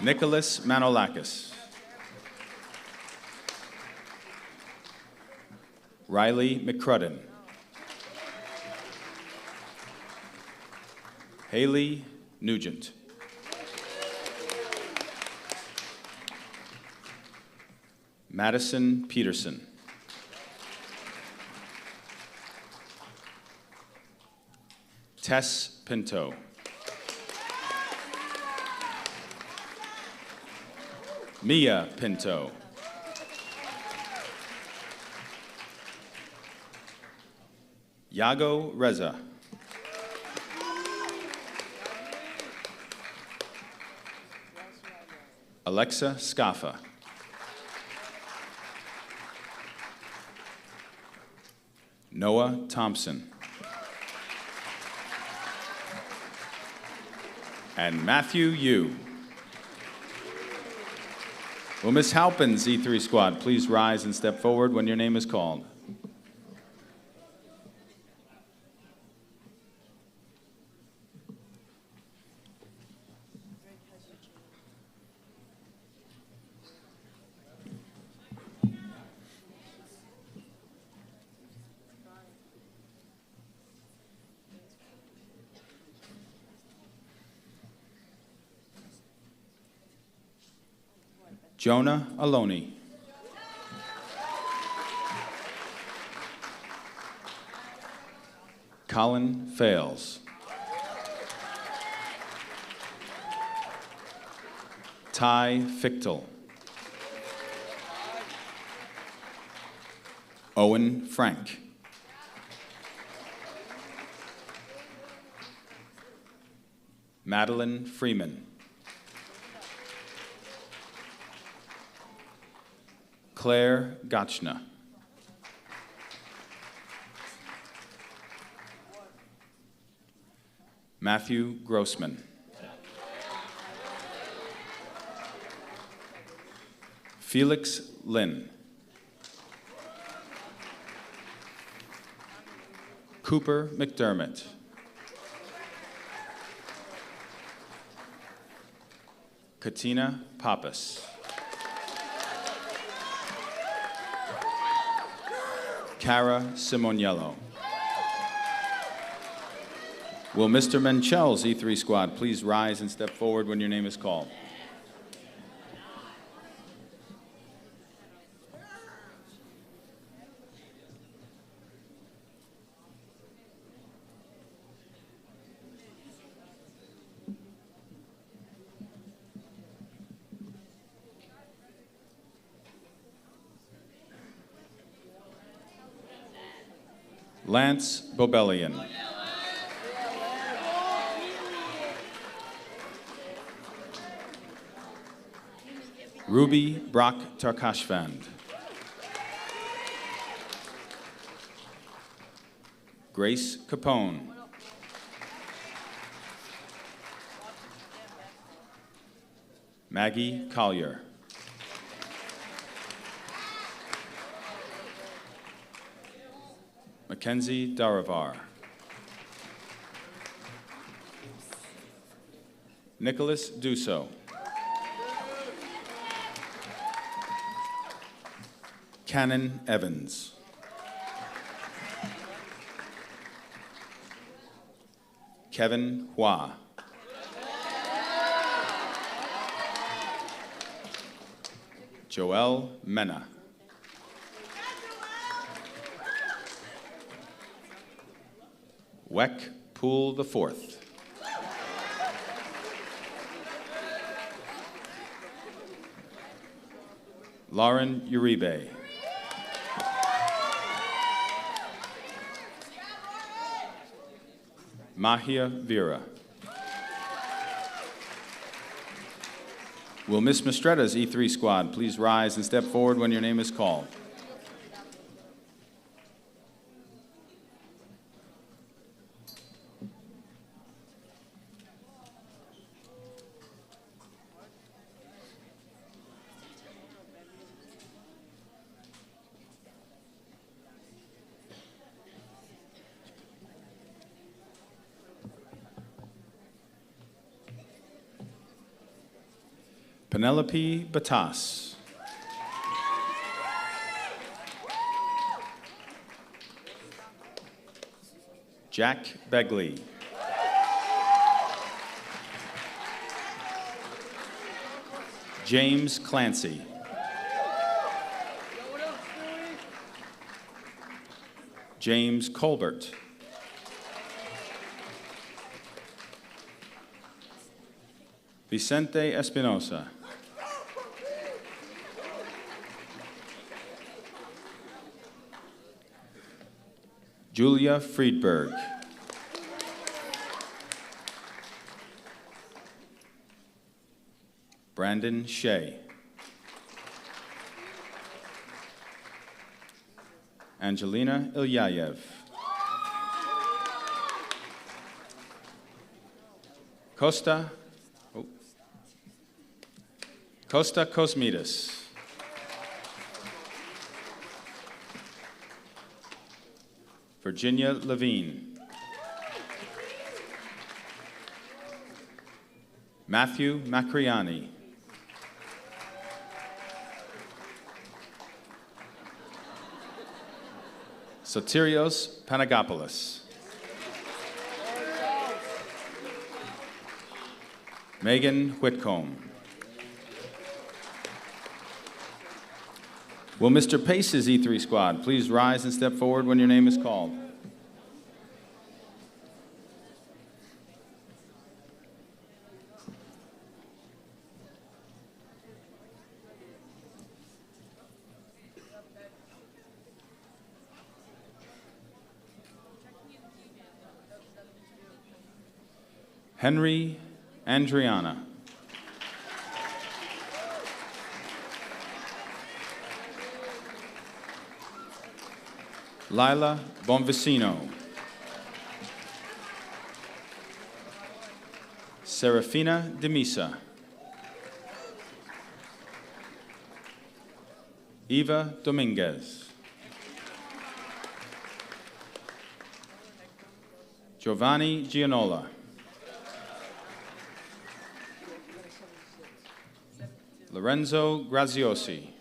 Nicholas Manolakis. Riley McCrudden. Haley Nugent. Madison Peterson. Tess Pinto. Mia Pinto. Yago Reza. Alexa Scaffa. Noah Thompson. And Matthew Yu. Will Ms. Halpin's E3 squad please rise and step forward when your name is called? Jonah Aloni. Colin Fales. Ty Fichtel. Owen Frank. Madeline Freeman. Claire Gotchna. Matthew Grossman. Felix Lin. Cooper McDermott. Katina Pappas. Cara Simoniello. Will Mr. Menchel's E3 squad please rise and step forward when your name is called? Lance Bobellian. Ruby Brock Tarkashvand. Grace Capone. Maggie Collier. Mackenzie Daravar. Nicholas Dusso. Cannon Evans. Kevin Hua. Joel Mena. Weck Poole IV. Lauren Uribe. Mahia Vera. Will Miss Mestretta's E3 squad please rise and step forward when your name is called? Penelope Batas. Jack Begley. James Clancy. James Colbert. Vicente Espinosa. Julia Friedberg. Brandon Shea. Angelina Ilyayev. Costa Kosmidas. Virginia Levine. Matthew Macriani. Sotirios Panagopoulos. Megan Whitcomb. Will Mr. Pace's E3 squad please rise and step forward when your name is called? Henry Andriana. Lila Bonvicino. Serafina Demisa. Eva Dominguez. Giovanni Gianola. Lorenzo Graziosi.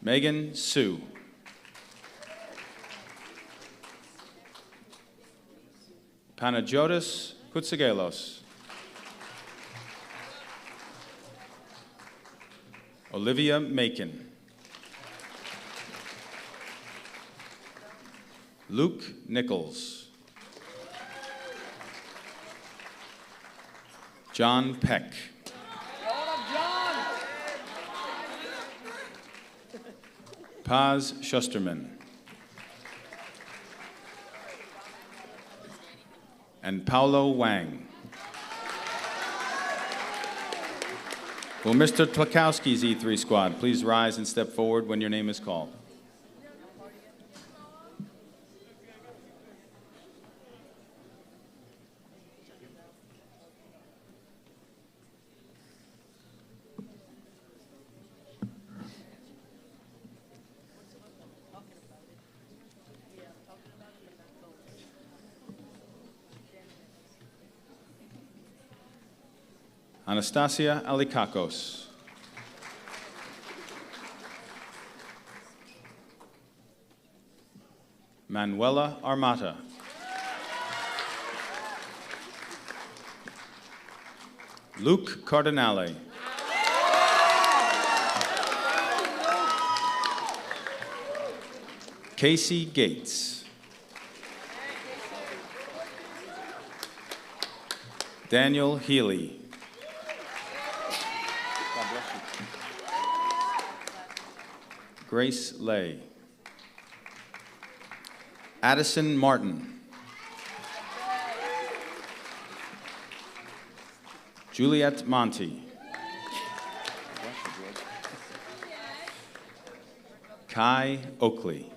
Megan Sue. Panagiotis Koutsagelos. Olivia Macon. Luke Nichols. John Peck. Paz Schusterman. And Paulo Wang. Will Mr. Tlakowski's E3 squad please rise and step forward when your name is called? Anastasia Alikakos. Manuela Armata. Luke Cardinale. Casey Gates. Daniel Healy. Grace Lay. Addison Martin. Juliet Monty. Kai Oakley.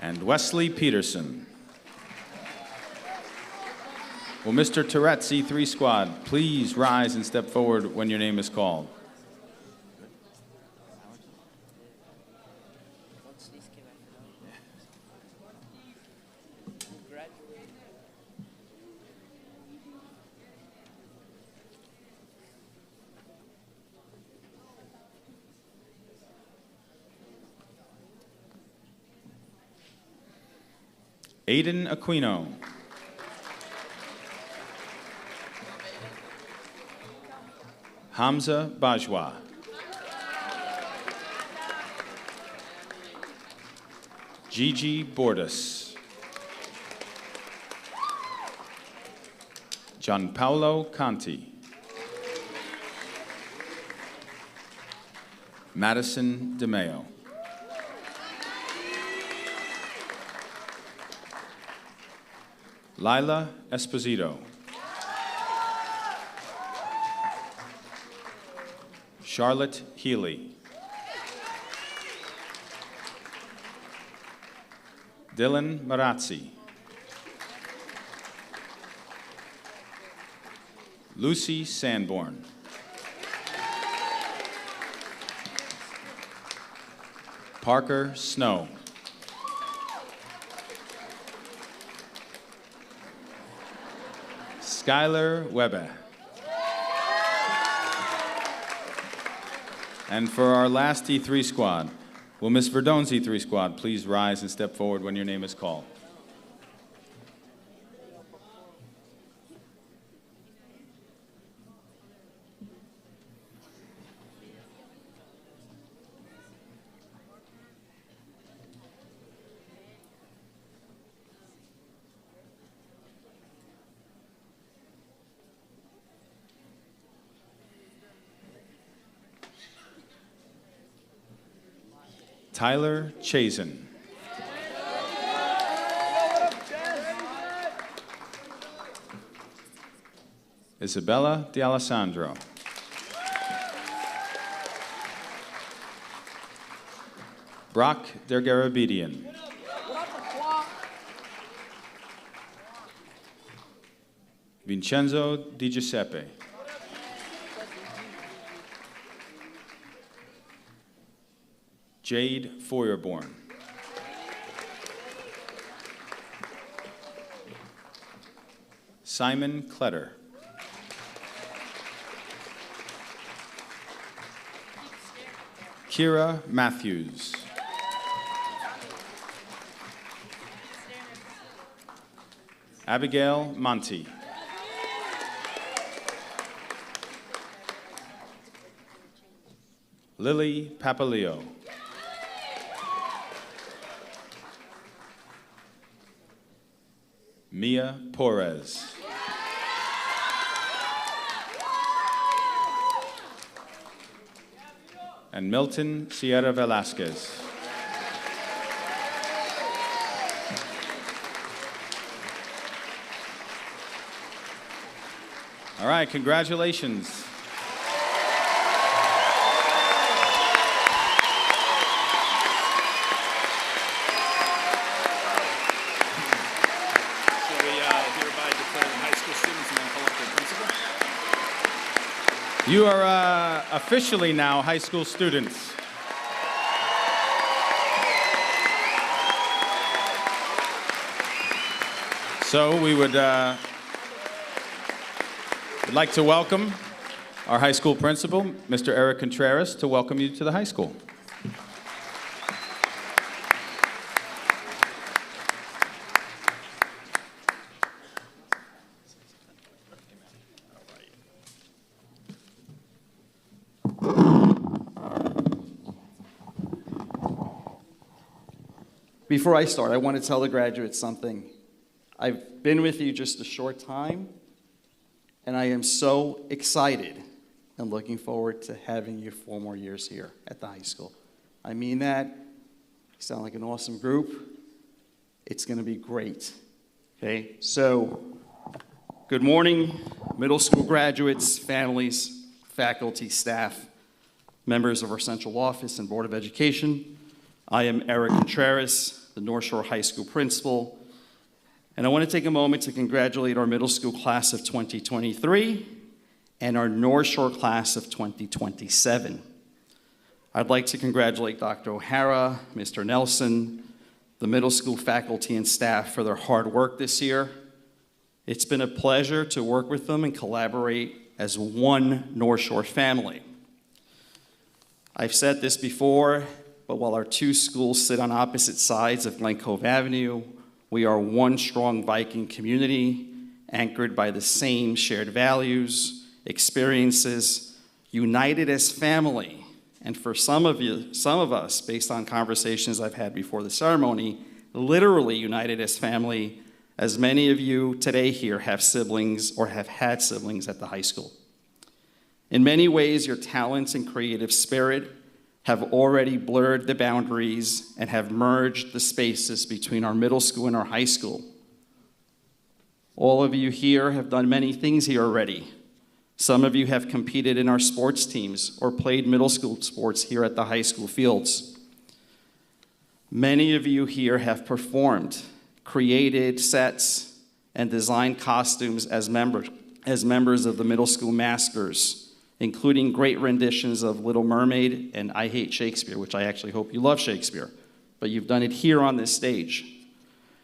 And Wesley Peterson. Will Mr. Tourette's E3 squad please rise and step forward when your name is called? Aiden Aquino. Hamza Bajwa. Gigi Bordas. Gianpaolo Conti. Madison DeMeo. Lila Esposito. Charlotte Healy. Dylan Marazzi. Lucy Sanborn. Parker Snow. Skylar Webber. And for our last E3 squad, will Ms. Verdone's E3 squad please rise and step forward when your name is called? Tyler Chazen. Isabella D'Alessandro. Brock Dergarabedian. Vincenzo Di Giuseppe. Jade Feuerborn. Simon Kletter. Kira Matthews. Abigail Monti. Lily Papaleo. Mia Porez. And Milton Sierra Velasquez. All right, congratulations. You are officially now high school students. So we would like to welcome our high school principal, Mr. Eric Contreras, to welcome you to the high school. Before I start, I want to tell the graduates something. I've been with you just a short time, and I am so excited and looking forward to having you 4 more years here at the high school. I mean that. You sound like an awesome group. It's going to be great. Okay, so good morning, middle school graduates, families, faculty, staff, members of our central office and Board of Education. I am Eric Contreras, the North Shore High School principal, and I want to take a moment to congratulate our middle school class of 2023 and our North Shore class of 2027. I'd like to congratulate Dr. O'Hara, Mr. Nelson, the middle school faculty and staff for their hard work this year. It's been a pleasure to work with them and collaborate as one North Shore family. I've said this before, but while our 2 schools sit on opposite sides of Glen Cove Avenue, we are one strong Viking community anchored by the same shared values, experiences, united as family. And for some of us, based on conversations I've had before the ceremony, literally united as family, as many of you today here have siblings or have had siblings at the high school. In many ways, your talents and creative spirit have already blurred the boundaries and have merged the spaces between our middle school and our high school. All of you here have done many things here already. Some of you have competed in our sports teams or played middle school sports here at the high school fields. Many of you here have performed, created sets, and designed costumes as members of the middle school maskers, including great renditions of Little Mermaid and I Hate Shakespeare, which I actually hope you love Shakespeare, but you've done it here on this stage.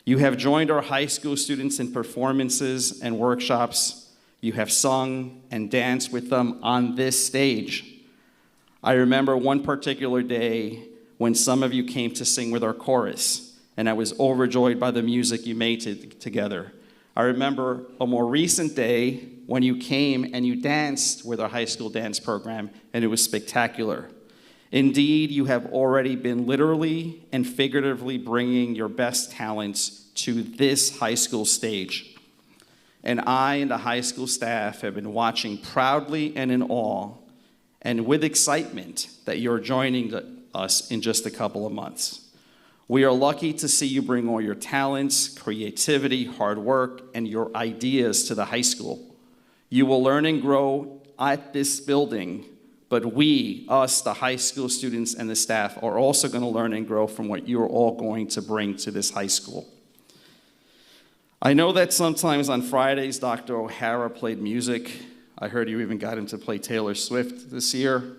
You have joined our high school students in performances and workshops. You have sung and danced with them on this stage. I remember one particular day when some of you came to sing with our chorus, and I was overjoyed by the music you made together. I remember a more recent day when you came and you danced with our high school dance program, and it was spectacular. Indeed, you have already been literally and figuratively bringing your best talents to this high school stage. And I and the high school staff have been watching proudly and in awe and with excitement that you're joining us in just a couple of months. We are lucky to see you bring all your talents, creativity, hard work, and your ideas to the high school. You will learn and grow at this building, but we, us, the high school students and the staff, are also going to learn and grow from what you're all going to bring to this high school. I know that sometimes on Fridays, Dr. O'Hara played music. I heard you even got him to play Taylor Swift this year.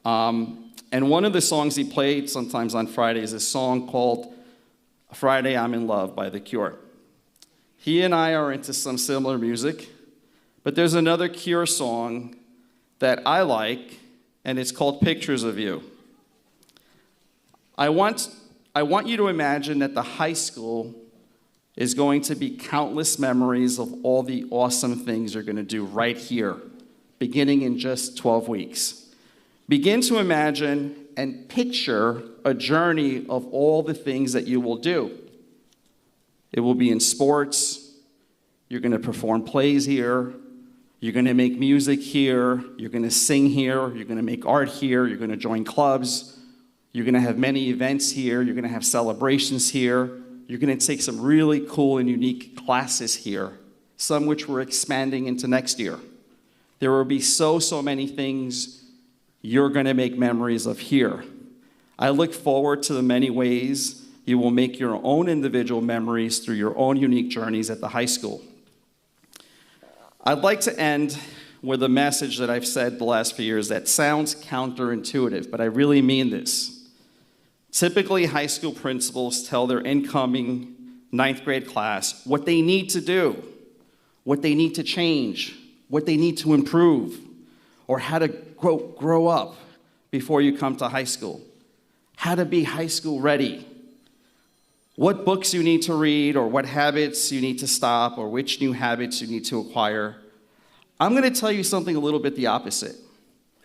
And one of the songs he played sometimes on Fridays is a song called Friday I'm in Love by The Cure. He and I are into some similar music, but there's another Cure song that I like, and it's called Pictures of You. I want you to imagine that the high school is going to be countless memories of all the awesome things you're going to do right here, beginning in just 12 weeks. Begin to imagine and picture a journey of all the things that you will do. It will be in sports. You're going to perform plays here. You're going to make music here. You're going to sing here. You're going to make art here. You're going to join clubs. You're going to have many events here. You're going to have celebrations here. You're going to take some really cool and unique classes here, some which we're expanding into next year. There will be so many things you're going to make memories of here. I look forward to the many ways you will make your own individual memories through your own unique journeys at the high school. I'd like to end with a message that I've said the last few years that sounds counterintuitive, but I really mean this. Typically, high school principals tell their incoming 9th grade class what they need to do, what they need to change, what they need to improve, or how to grow up before you come to high school, how to be high school ready, what books you need to read, or what habits you need to stop, or which new habits you need to acquire. I'm going to tell you something a little bit the opposite.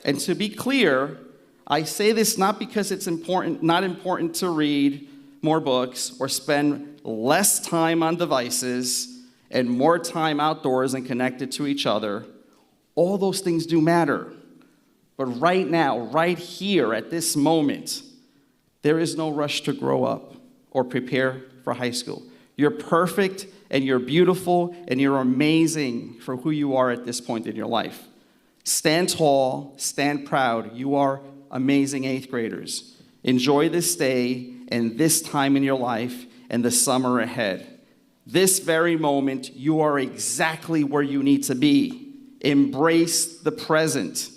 And to be clear, I say this not because it's not important to read more books or spend less time on devices and more time outdoors and connected to each other. All those things do matter. But right now, right here at this moment, there is no rush to grow up or prepare for high school. You're perfect and you're beautiful and you're amazing for who you are at this point in your life. Stand tall, stand proud. You are amazing 8th graders. Enjoy this day and this time in your life and the summer ahead. This very moment, you are exactly where you need to be. Embrace the present.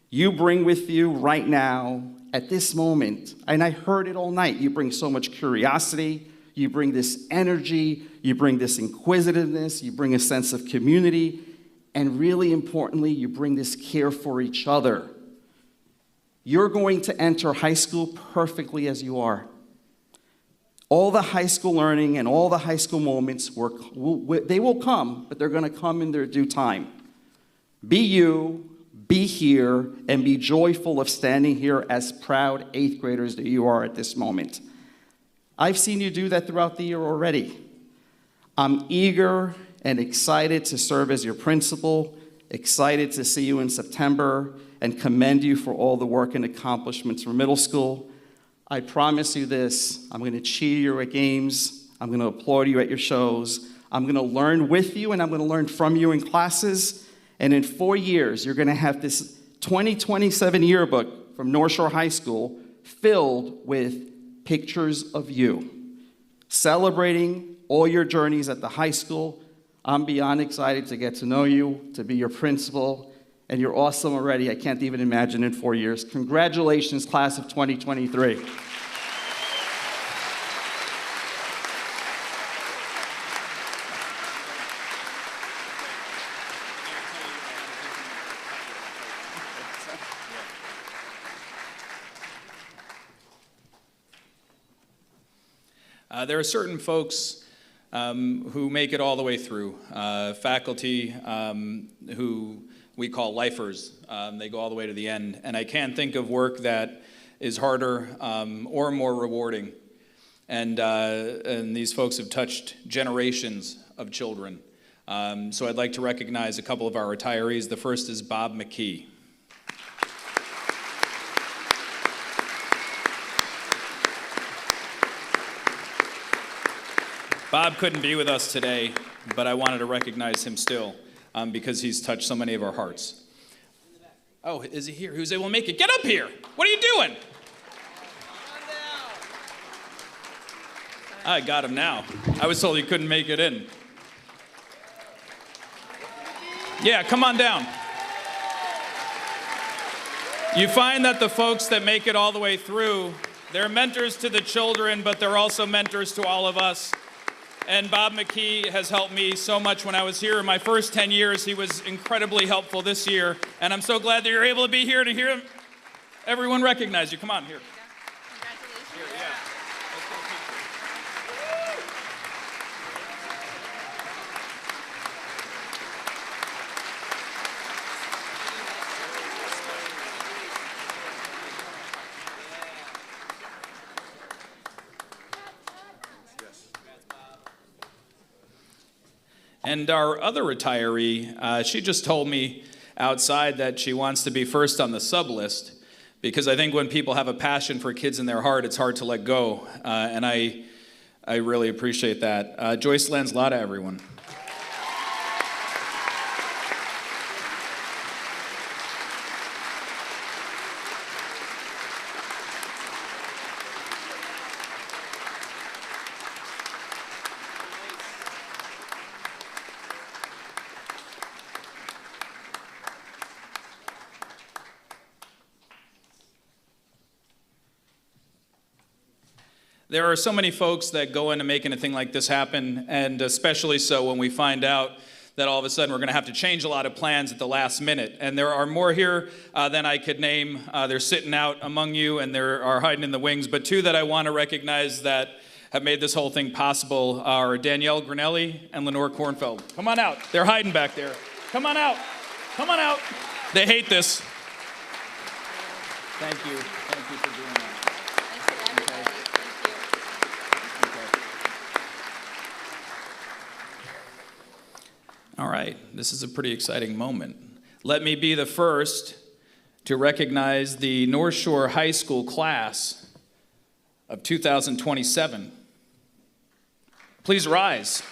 You bring with you right now, at this moment, and I heard it all night, you bring so much curiosity, you bring this energy, you bring this inquisitiveness, you bring a sense of community, and really importantly, you bring this care for each other. You're going to enter high school perfectly as you are. All the high school learning and all the high school moments, they will come, but they're going to come in their due time. Be you. Be here and be joyful of standing here as proud 8th graders that you are at this moment. I've seen you do that throughout the year already. I'm eager and excited to serve as your principal, excited to see you in September, and commend you for all the work and accomplishments for middle school. I promise you this, I'm going to cheer you at games, I'm going to applaud you at your shows, I'm going to learn with you and I'm going to learn from you in classes. And in 4 years, you're going to have this 2027 yearbook from North Shore High School filled with pictures of you, celebrating all your journeys at the high school. I'm beyond excited to get to know you, to be your principal, and you're awesome already. I can't even imagine in 4 years. Congratulations, class of 2023. There are certain folks who make it all the way through. Faculty who we call lifers. They go all the way to the end. And I can't think of work that is harder or more rewarding. And these folks have touched generations of children. So I'd like to recognize a couple of our retirees. The first is Bob McKee. Bob couldn't be with us today, but I wanted to recognize him still because he's touched so many of our hearts. Oh, is he here? Who's able to make it? Get up here. What are you doing? I got him now. I was told he couldn't make it in. Yeah, come on down. You find that the folks that make it all the way through, they're mentors to the children, but they're also mentors to all of us. And Bob McKee has helped me so much when I was here. In my first 10 years, he was incredibly helpful this year. And I'm so glad that you're able to be here to hear everyone recognize you. Come on, here. Congratulations. Here, yeah. Let's get a picture. And our other retiree, she just told me outside that she wants to be first on the sub list because I think when people have a passion for kids in their heart, it's hard to let go. And I really appreciate that. Joyce Lanzlotta, everyone. There are so many folks that go into making a thing like this happen, and especially so when we find out that all of a sudden we're going to have to change a lot of plans at the last minute. And there are more here than I could name. They're sitting out among you, and they are hiding in the wings. But two that I want to recognize that have made this whole thing possible are Danielle Grinelli and Lenore Kornfeld. Come on out. They're hiding back there. Come on out. Come on out. They hate this. Thank you. Thank you for doing that. All right, this is a pretty exciting moment. Let me be the first to recognize the North Shore High School class of 2027. Please rise.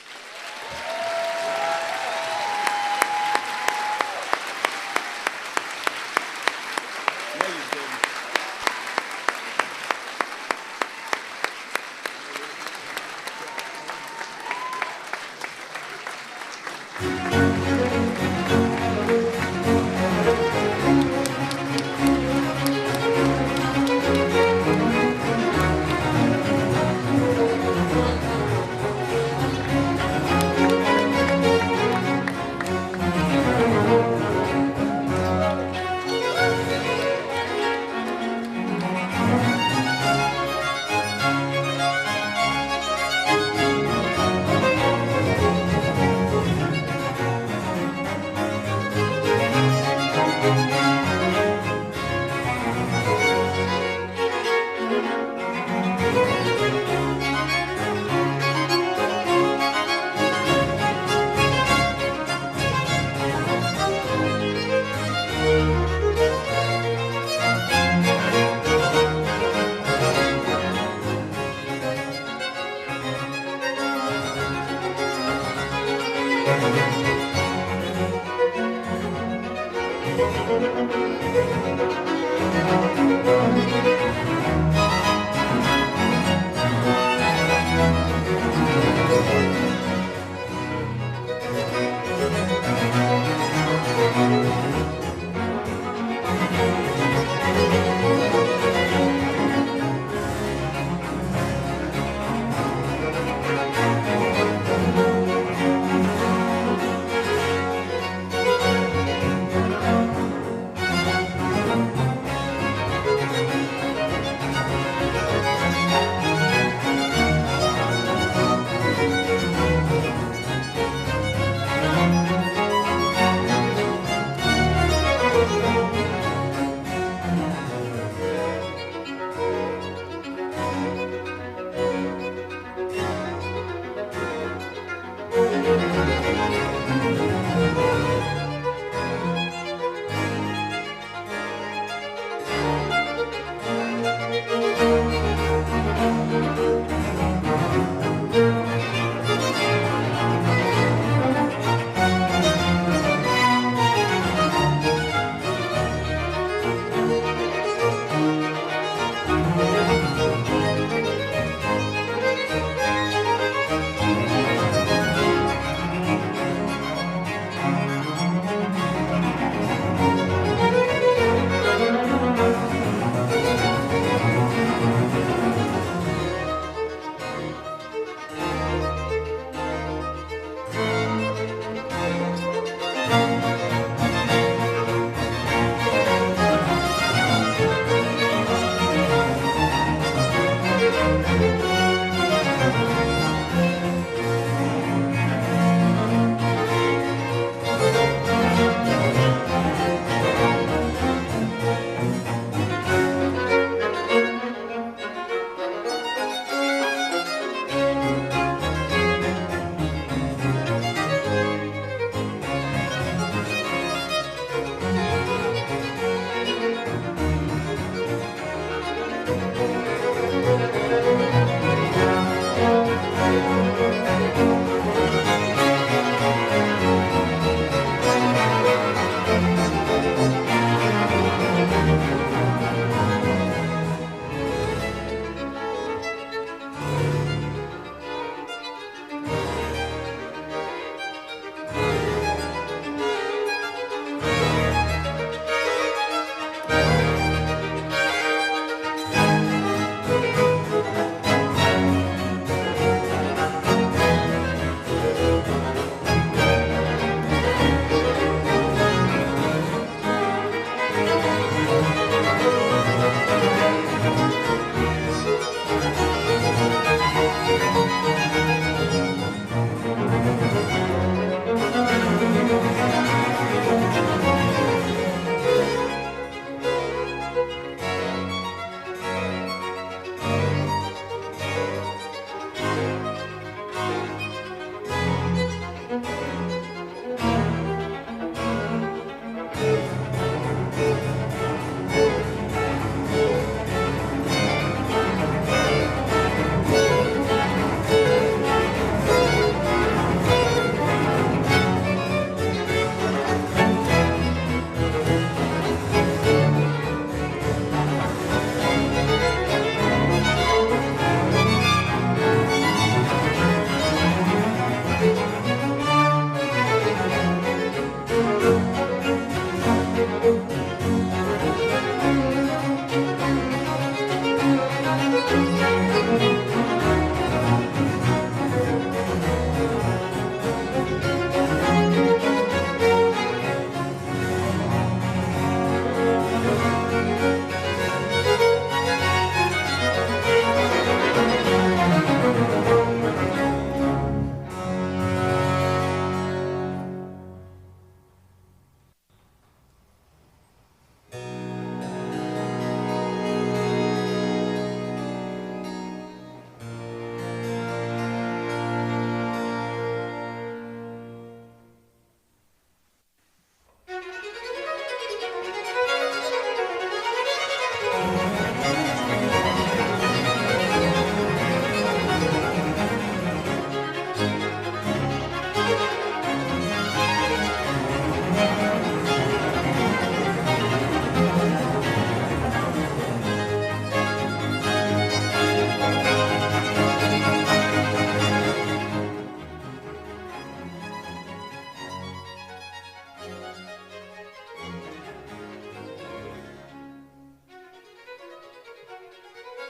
Thank you.